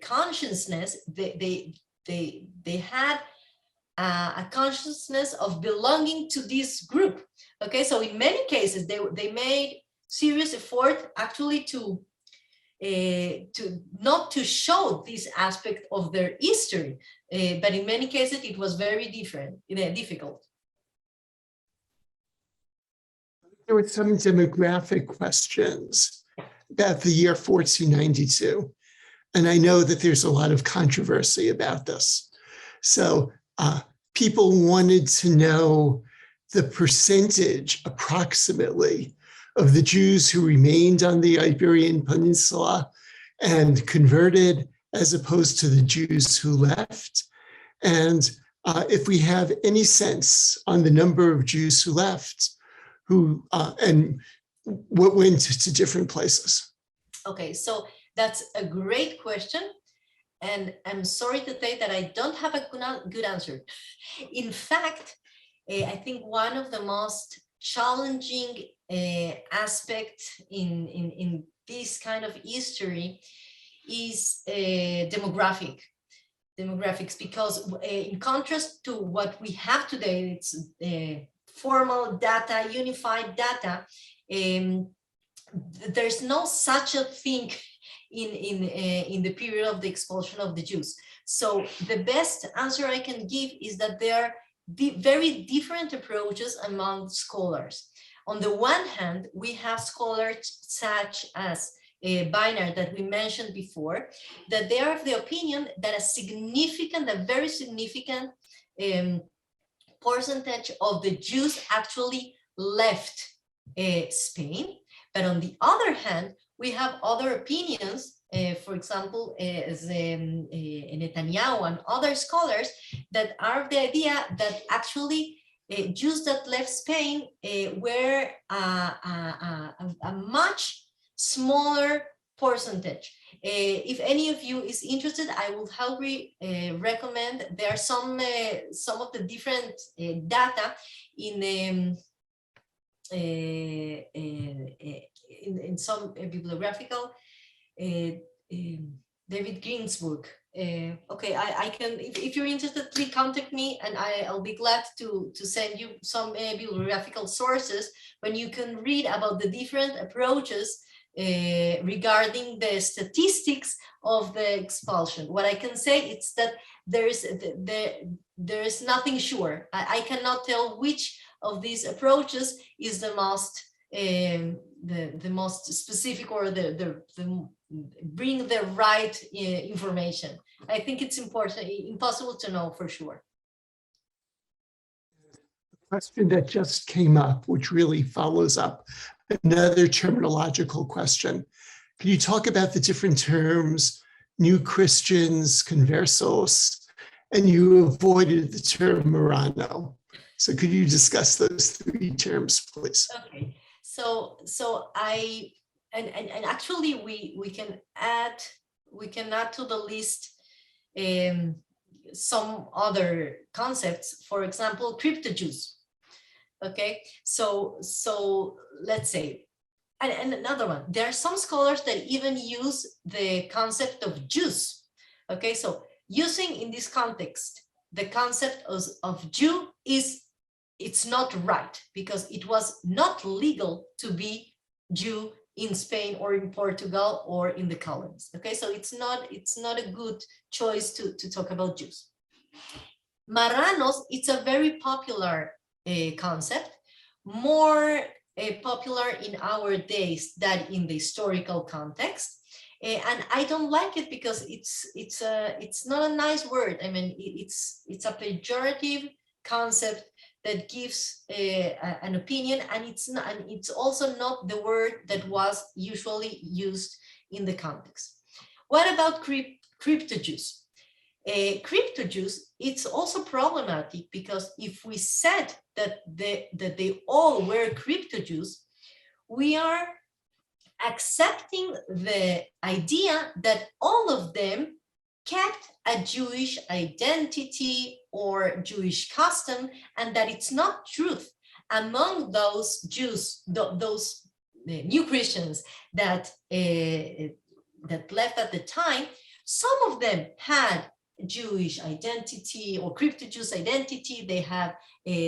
Speaker 1: consciousness, they had a consciousness of belonging to this group. Okay, so in many cases they made serious effort actually to not to show this aspect of their history, but in many cases it was very difficult.
Speaker 2: There were some demographic questions about the year 1492, and I know that there's a lot of controversy about this. So people wanted to know the percentage approximately of the Jews who remained on the Iberian Peninsula and converted as opposed to the Jews who left. And if we have any sense on the number of Jews who left, and what went to different places.
Speaker 1: Okay, so that's a great question. And I'm sorry to say that I don't have a good answer. In fact, I think one of the most challenging aspects in this kind of history is demographics, because in contrast to what we have today, it's formal data, unified data, there's no such a thing in the period of the expulsion of the Jews. So the best answer I can give is that there are very different approaches among scholars. On the one hand, we have scholars such as Beinart that we mentioned before, that they are of the opinion that a very significant percentage of the Jews actually left Spain. But on the other hand, we have other opinions, for example, as Netanyahu and other scholars that are of the idea that actually Jews that left Spain were a much smaller percentage. If any of you is interested, I will highly recommend. There are some of the different data in some bibliographical David Green's book. Okay, I can, if you're interested, please contact me and I'll be glad to send you some bibliographical sources when you can read about the different approaches regarding the statistics of the expulsion. What I can say is that there is nothing sure. I cannot tell which of these approaches is the most specific or the bring the right information. I think it's impossible to know for sure.
Speaker 2: Question that just came up, which really follows up another terminological question. Can you talk about the different terms, new Christians, conversos, and you avoided the term Morano. So could you discuss those three terms, please?
Speaker 1: Okay, so I actually we can add to the list some other concepts. For example, crypto Jews. Okay, so let's say, and another one. There are some scholars that even use the concept of Jews. Okay, so using in this context the concept of Jew it's not right, because it was not legal to be Jew in Spain or in Portugal or in the colonies. Okay, so it's not a good choice to talk about Jews. Marranos, it's a very popular concept, more popular in our days than in the historical context. And I don't like it because it's not a nice word. I mean, it's a pejorative concept that gives an opinion, and it's also not the word that was usually used in the context. What about crypto Jews? Crypto Jews, it's also problematic, because if we said that they all were crypto Jews, we are accepting the idea that all of them kept a Jewish identity or Jewish custom, and that it's not truth. Among those Jews, those new Christians that left at the time, some of them had Jewish identity or crypto Jews identity. They have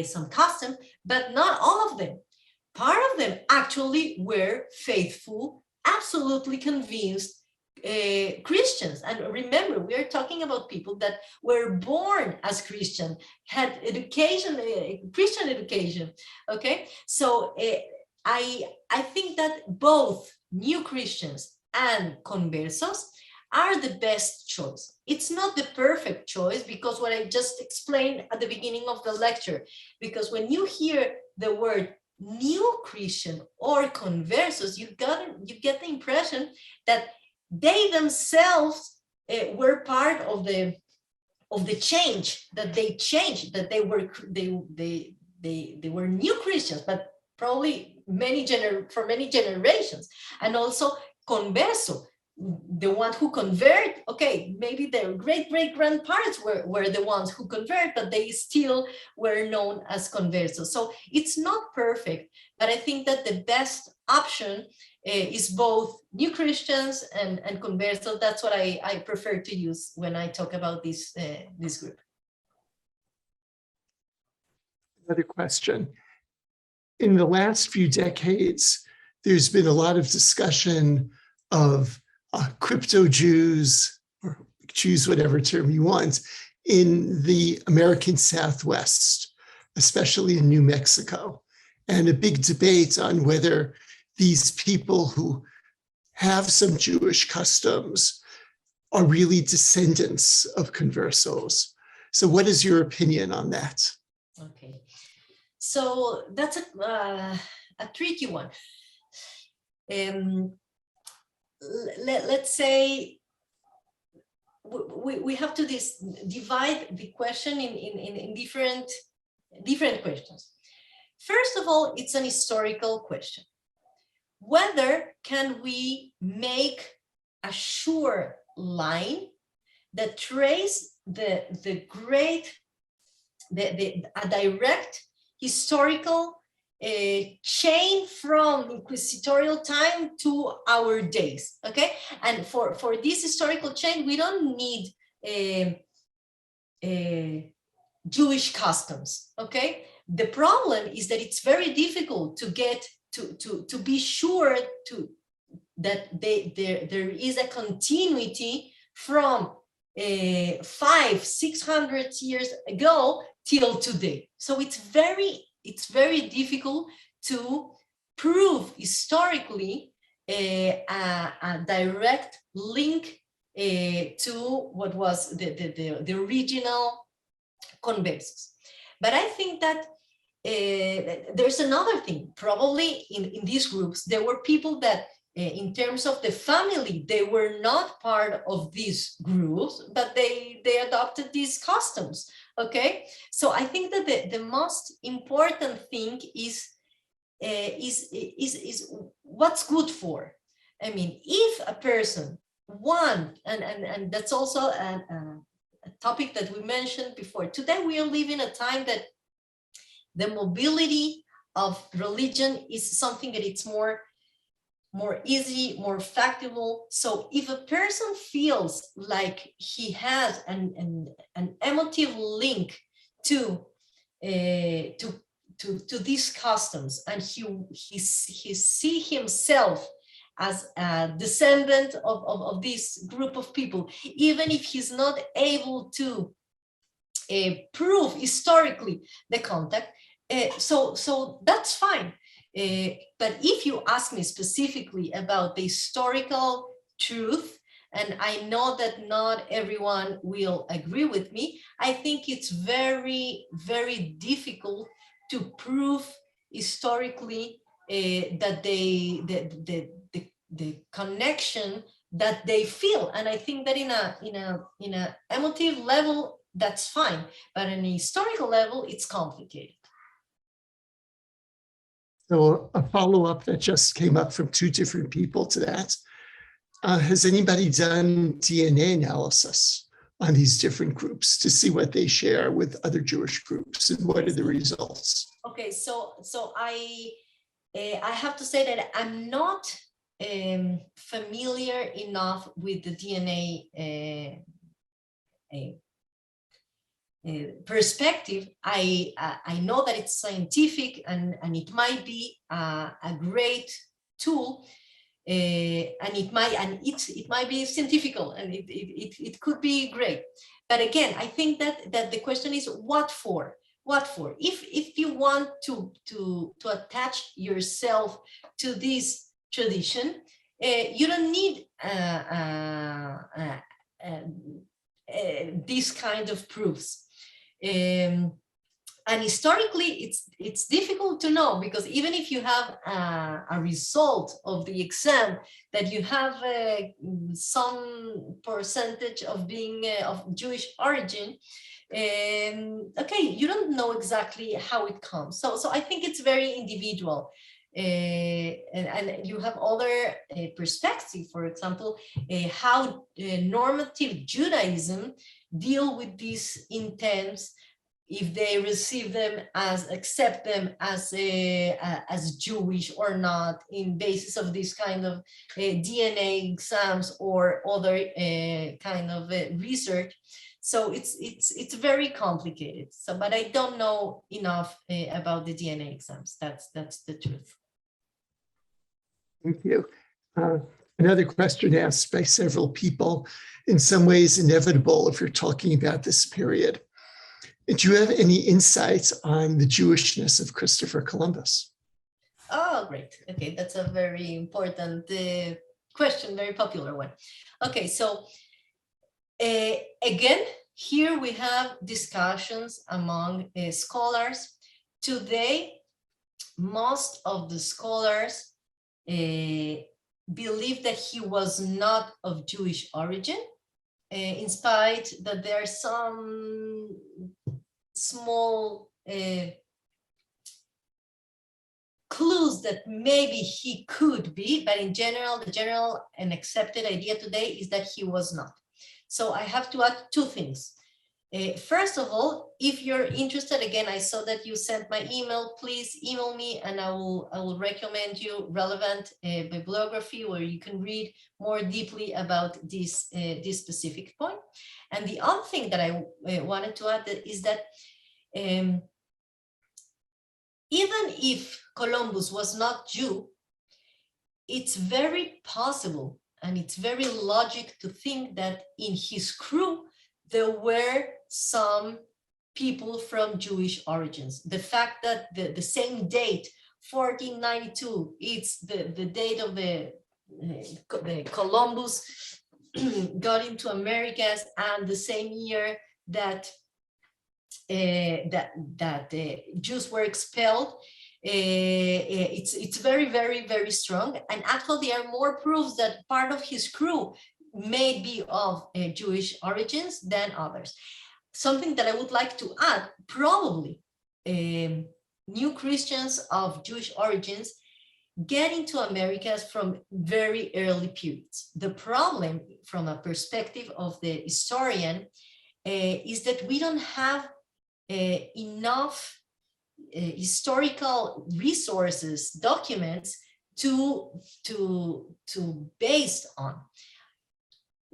Speaker 1: some custom, but not all of them. Part of them actually were faithful, absolutely convinced Christians. And remember, we are talking about people that were born as Christian, had education, Christian education. Okay, so I think that both new Christians and conversos are the best choice. It's not the perfect choice, because what I just explained at the beginning of the lecture, because when you hear the word new Christian or conversos, you get the impression that they themselves were part of the of the change that they changed, that they were new Christians, but probably for many generations. And also converso, the one who convert, okay, maybe their great-great-grandparents were the ones who convert, but they still were known as conversos. So it's not perfect, but I think that the best option is both new Christians and conversos. That's what I prefer to use when I talk about this group.
Speaker 2: Another question. In the last few decades, there's been a lot of discussion of crypto Jews, or choose whatever term you want, in the American Southwest, especially in New Mexico, and a big debate on whether these people who have some Jewish customs are really descendants of conversos. So what is your opinion on that?
Speaker 1: Okay, so that's a tricky one. Let's say we have to divide the question in different questions. First of all, it's an historical question. Whether can we make a sure line that trace a direct historical chain from inquisitorial time to our days, okay? And for this historical chain, we don't need Jewish customs, okay? The problem is that it's very difficult to get to be sure that there is a continuity from 500-600 years ago till today. So it's very difficult to prove historically a direct link to what was the original conversos. But I think that there's another thing. Probably in these groups, there were people that in terms of the family, they were not part of these groups, but they adopted these customs. Okay, so I think that the most important thing is what's good for. I mean, if a person and that's also a topic that we mentioned before. Today we are living a time that the mobility of religion is something that it's more easy, more factible. So if a person feels like he has an emotive link to these customs, and he see himself as a descendant of this group of people, even if he's not able to prove historically the contact, so that's fine. But if you ask me specifically about the historical truth, and I know that not everyone will agree with me, I think it's very, very difficult to prove historically that the connection that they feel. And I think that in a emotive level, that's fine, but in a historical level, it's complicated.
Speaker 2: So a follow-up that just came up from two different people to that. Has anybody done DNA analysis on these different groups to see what they share with other Jewish groups, and what are the results? Okay,
Speaker 1: so I have to say that I'm not familiar enough with the DNA perspective. I know that it's scientific and it might be a great tool, and it might be scientific, and it could be great. But again, I think that the question is what for? What for? If you want to attach yourself to this tradition, you don't need these kind of proofs. And historically, it's difficult to know, because even if you have a result of the exam that you have some percentage of being of Jewish origin, okay, you don't know exactly how it comes. So I think it's very individual. And you have other perspective, for example, how normative Judaism deal with these intents, if they receive them as, accept them as Jewish or not, in basis of this kind of DNA exams or other kind of research. So it's very complicated. So, but I don't know enough about the DNA exams. That's the truth.
Speaker 2: Thank you. Another question asked by several people, in some ways inevitable if you're talking about this period. Do you have any insights on the Jewishness of Christopher Columbus?
Speaker 1: Oh, great. Okay, that's a very important question, very popular one. Okay, so again, here we have discussions among scholars. Today, most of the scholars believe that he was not of Jewish origin, in spite that there are some small clues that maybe he could be, but in general, the general and accepted idea today is that he was not. So I have to add two things. First of all, if you're interested, again, I saw that you sent my email, please email me and I will recommend you relevant bibliography where you can read more deeply about this specific point. And the other thing that I wanted to add is that even if Columbus was not Jew, it's very possible and it's very logic to think that in his crew, there were some people from Jewish origins. The fact that the same date, 1492, it's the date of the Columbus got into Americas, and the same year that Jews were expelled. It's very, very, very strong. And actually, there are more proofs that part of his crew may be of Jewish origins than others. Something that I would like to add, probably new Christians of Jewish origins get into Americas from very early periods. The problem from a perspective of the historian is that we don't have enough historical resources, documents to base on.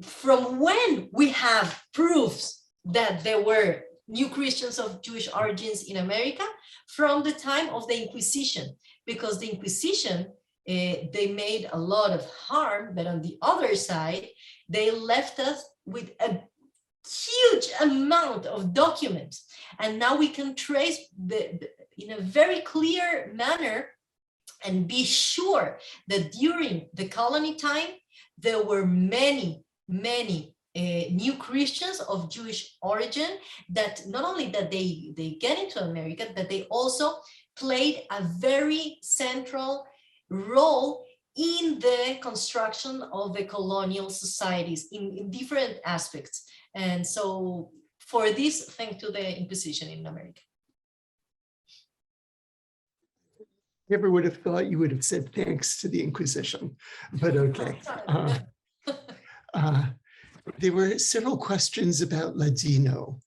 Speaker 1: From when we have proofs that there were new Christians of Jewish origins in America? From the time of the Inquisition, because the Inquisition, they made a lot of harm, but on the other side, they left us with a huge amount of documents. And now we can trace in a very clear manner and be sure that during the colony time, there were many new Christians of Jewish origin that not only that they get into America, but they also played a very central role in the construction of the colonial societies in different aspects. And so for this, thanks to the Inquisition in America.
Speaker 2: Never would have thought you would have said thanks to the Inquisition, but okay. There were several questions about Ladino.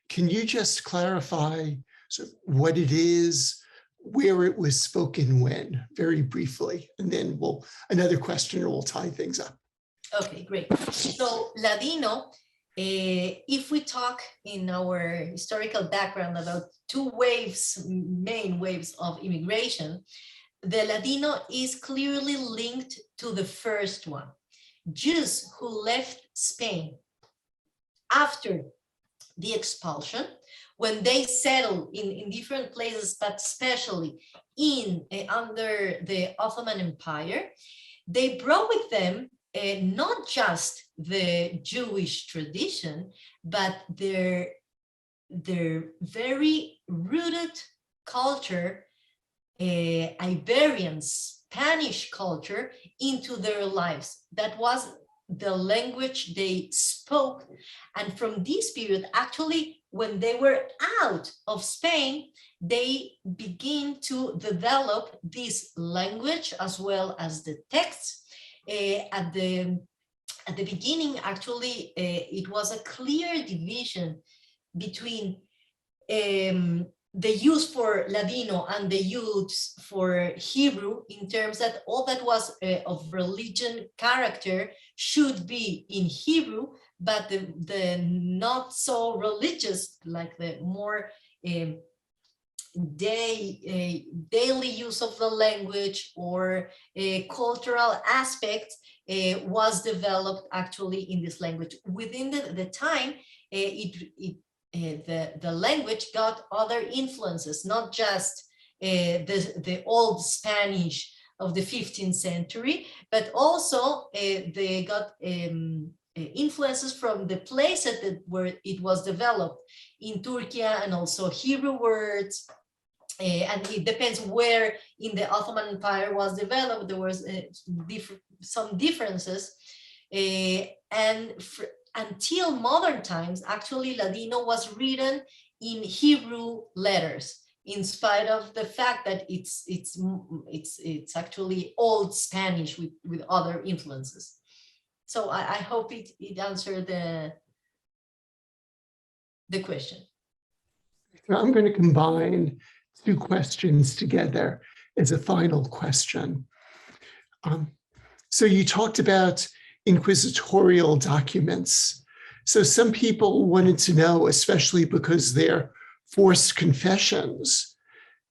Speaker 2: Can you just clarify sort of what it is, where it was spoken when, very briefly, and then another questioner will tie things up.
Speaker 1: Okay, great. So Ladino, if we talk in our historical background about two waves, main waves of immigration, the Ladino is clearly linked to the first one. Jews who left Spain after the expulsion, when they settled in different places, but especially under the Ottoman Empire, they brought with them not just the Jewish tradition, but their their very rooted culture, Iberian Spanish culture, into their lives. That was the language they spoke. And from this period, actually, when they were out of Spain, they begin to develop this language as well as the texts. At the beginning, actually, it was a clear division between the use for Ladino and the use for Hebrew, in terms that all that was of religion character should be in Hebrew, but the not so religious, like the more daily use of the language or cultural aspects was developed actually in this language. Within the time, the language got other influences, not just the old Spanish of the 15th century, but also they got influences from the places that where it was developed in Turkey, and also Hebrew words. And it depends where in the Ottoman Empire was developed. There was some differences, and until modern times, actually Ladino was written in Hebrew letters, in spite of the fact that it's actually Old Spanish with other influences. So I hope it answered the question.
Speaker 2: I'm going to combine two questions together as a final question. So you talked about inquisitorial documents. So some people wanted to know, especially because they're forced confessions,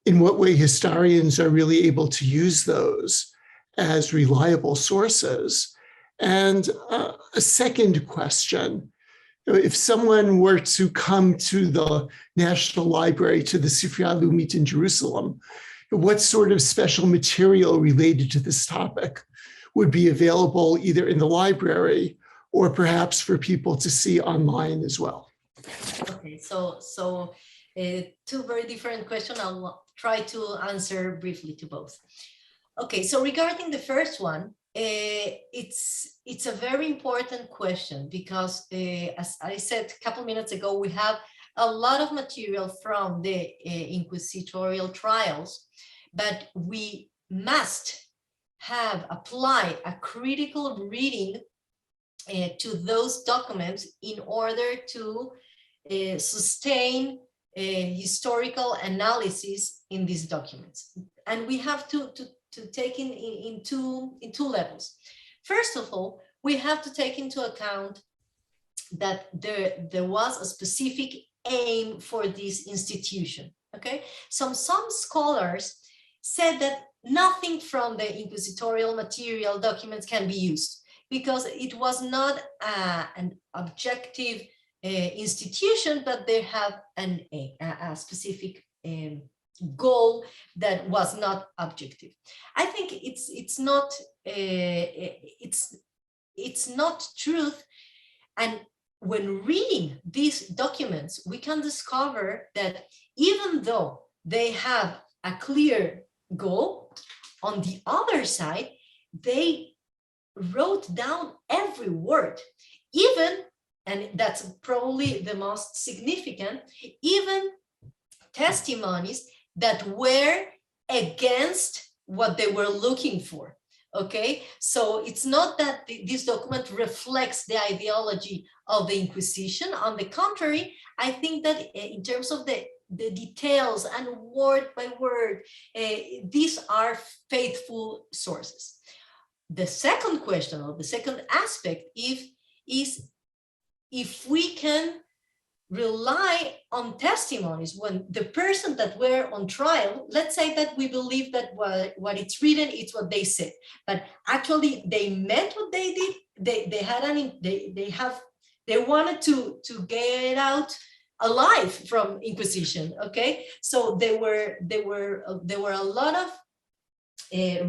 Speaker 2: in what way historians are really able to use those as reliable sources. And a second question, if someone were to come to the National Library, to the Sifri Halumit in Jerusalem, what sort of special material related to this topic would be available either in the library or perhaps for people to see online as well?
Speaker 1: Okay, so two very different questions. I'll try to answer briefly to both. Okay, so regarding the first one, it's a very important question, because as I said a couple minutes ago, we have a lot of material from the inquisitorial trials, but we must have applied a critical reading to those documents in order to sustain historical analysis in these documents. And we have to take in two levels. First of all, we have to take into account that there was a specific aim for this institution. Okay, some scholars said that nothing from the inquisitorial material documents can be used, because it was not an objective institution, but they have a specific goal that was not objective. I think it's not truth. And when reading these documents, we can discover that even though they have a clear goal, on the other side, they wrote down every word, even, and that's probably the most significant, even testimonies that were against what they were looking for. Okay, so it's not that this document reflects the ideology of the Inquisition. On the contrary, I think that in terms of the details and word by word, these are faithful sources. The second question, or the second aspect, is if we can rely on testimonies when the person that were on trial, let's say that we believe that what it's written, it's what they said, but actually they meant what they did. They wanted to get out alive from Inquisition. Okay, so there were a lot of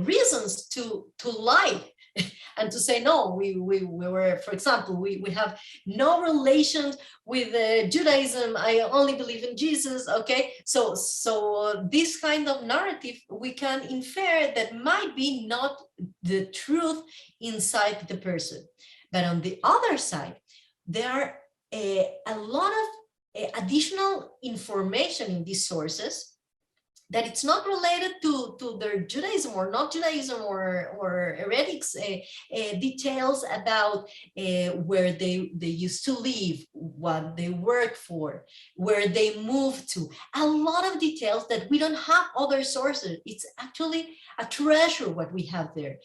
Speaker 1: reasons to lie and to say, no, we were, for example, we have no relations with Judaism, I only believe in Jesus, okay? So this kind of narrative, we can infer that might be not the truth inside the person. But on the other side, there are a lot of additional information in these sources that it's not related to their Judaism or not Judaism or heretics, details about where they used to live, what they work for, where they moved to. A lot of details that we don't have other sources. It's actually a treasure what we have there,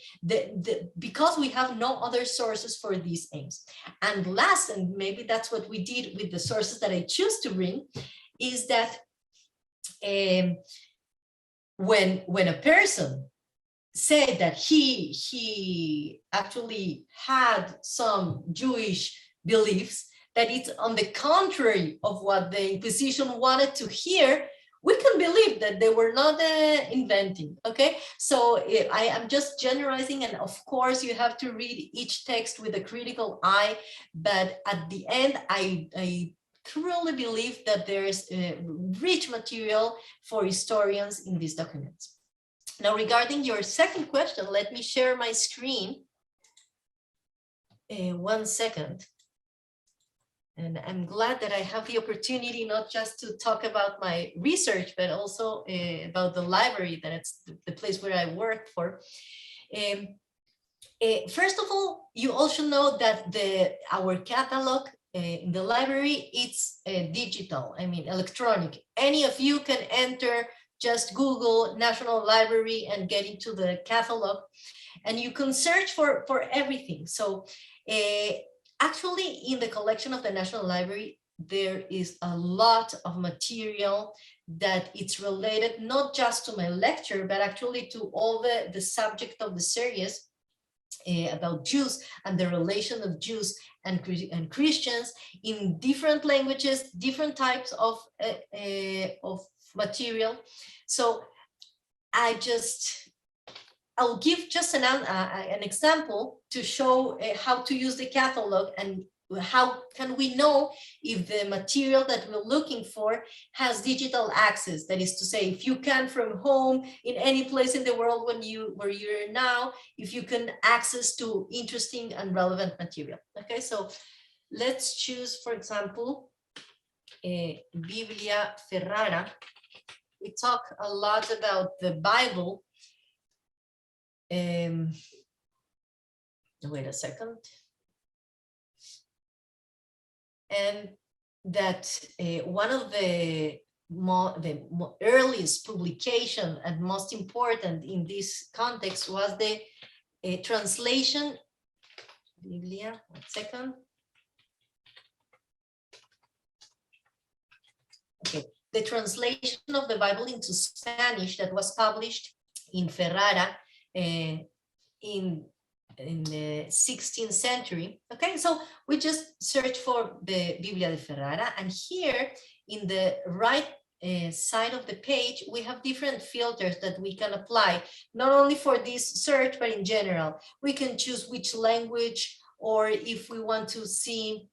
Speaker 1: because we have no other sources for these aims. And last, and maybe that's what we did with the sources that I choose to bring, is that when a person said that he actually had some Jewish beliefs, that it's on the contrary of what the Inquisition wanted to hear, we can believe that they were not inventing, okay? So I am just generalizing, and of course you have to read each text with a critical eye, but at the end, I truly believe that there's rich material for historians in these documents. Now, regarding your second question, let me share my screen. 1 second. And I'm glad that I have the opportunity not just to talk about my research, but also about the library, that it's the place where I work for. First of all, you also know that our catalog in the library, it's digital, I mean, electronic. Any of you can enter, just Google National Library and get into the catalog, and you can search for everything. So actually, in the collection of the National Library, there is a lot of material that it's related not just to my lecture, but actually to all the subject of the series about Jews and the relation of Jews and Christians in different languages, different types of material. So I'll give just an example to show how to use the catalog and how can we know if the material that we're looking for has digital access. That is to say, if you can from home in any place in the world where you're now, if you can access to interesting and relevant material. Okay, so let's choose, for example, Biblia Ferrara. We talk a lot about the Bible. Wait a second. And that one of the earliest publication and most important in this context was the translation, Biblia, 1 second. Okay, the translation of the Bible into Spanish that was published in Ferrara in the 16th century. Okay, so we just search for the Biblia de Ferrara, and here in the right side of the page, we have different filters that we can apply, not only for this search, but in general. We can choose which language, or if we want to see,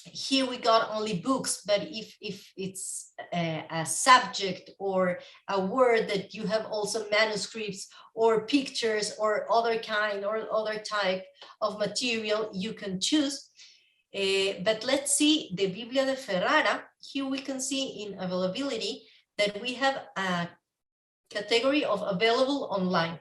Speaker 1: here we got only books, but if it's a subject or a word that you have also manuscripts or pictures or other kind or other type of material, you can choose. But let's see the Biblia de Ferrara. Here we can see in availability that we have a category of available online.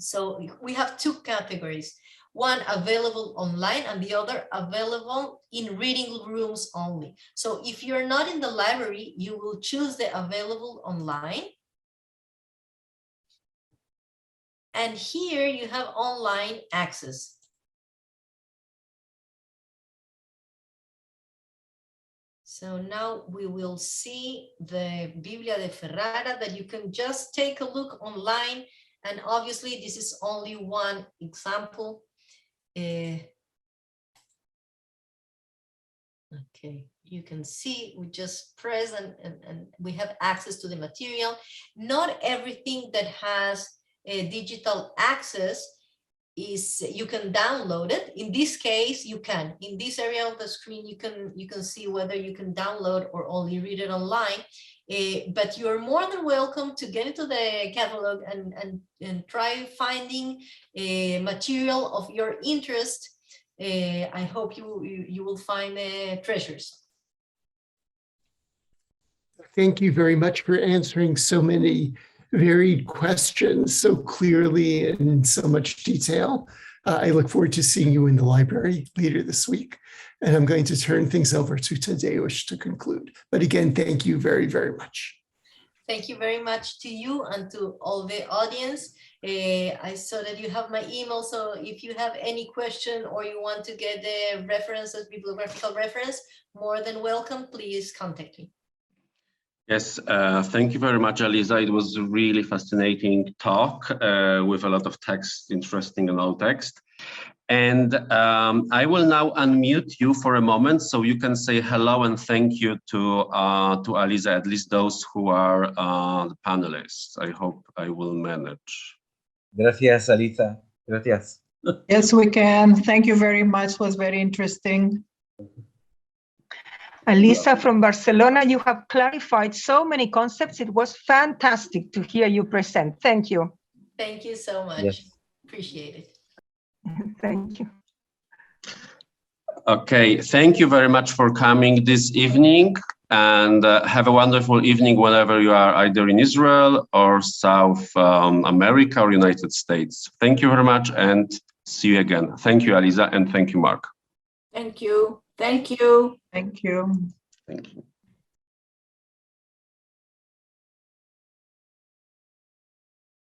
Speaker 1: So we have two categories. One available online and the other available in reading rooms only. So if you're not in the library, you will choose the available online. And here you have online access. So now we will see the Biblia de Ferrara that you can just take a look online. And obviously this is only one example. Okay, you can see we just press and we have access to the material. Not everything that has a digital access is you can download it. In this case, you can. In this area of the screen, you can see whether you can download or only read it online. But you're more than welcome to get into the catalog and try finding material of your interest. I hope you will find treasures.
Speaker 2: Thank you very much for answering so many varied questions so clearly and in so much detail. I look forward to seeing you in the library later this week. And I'm going to turn things over to Tadeusz to conclude. But again, thank you very, very much.
Speaker 1: Thank you very much to you and to all the audience. I saw that you have my email, so if you have any question or you want to get the references, bibliographical reference, more than welcome, please contact me.
Speaker 3: Yes, thank you very much, Aliza. It was a really fascinating talk with a lot of text, interesting and old text. And I will now unmute you for a moment so you can say hello and thank you to Aliza, at least those who are the panelists. I hope I will manage.
Speaker 4: Gracias, Aliza. Gracias.
Speaker 5: Yes, we can. Thank you very much. It was very interesting.
Speaker 6: Aliza from Barcelona, you have clarified so many concepts. It was fantastic to hear you present. Thank you.
Speaker 1: Thank you so much.
Speaker 4: Yes.
Speaker 1: Appreciate it.
Speaker 6: Thank you.
Speaker 3: Okay, thank you very much for coming this evening, and have a wonderful evening wherever you are, either in Israel or South America or United States. Thank you very much and see you again. Thank you, Aliza, and thank you, Mark.
Speaker 7: Thank you. Thank you.
Speaker 5: Thank you.
Speaker 3: Thank you.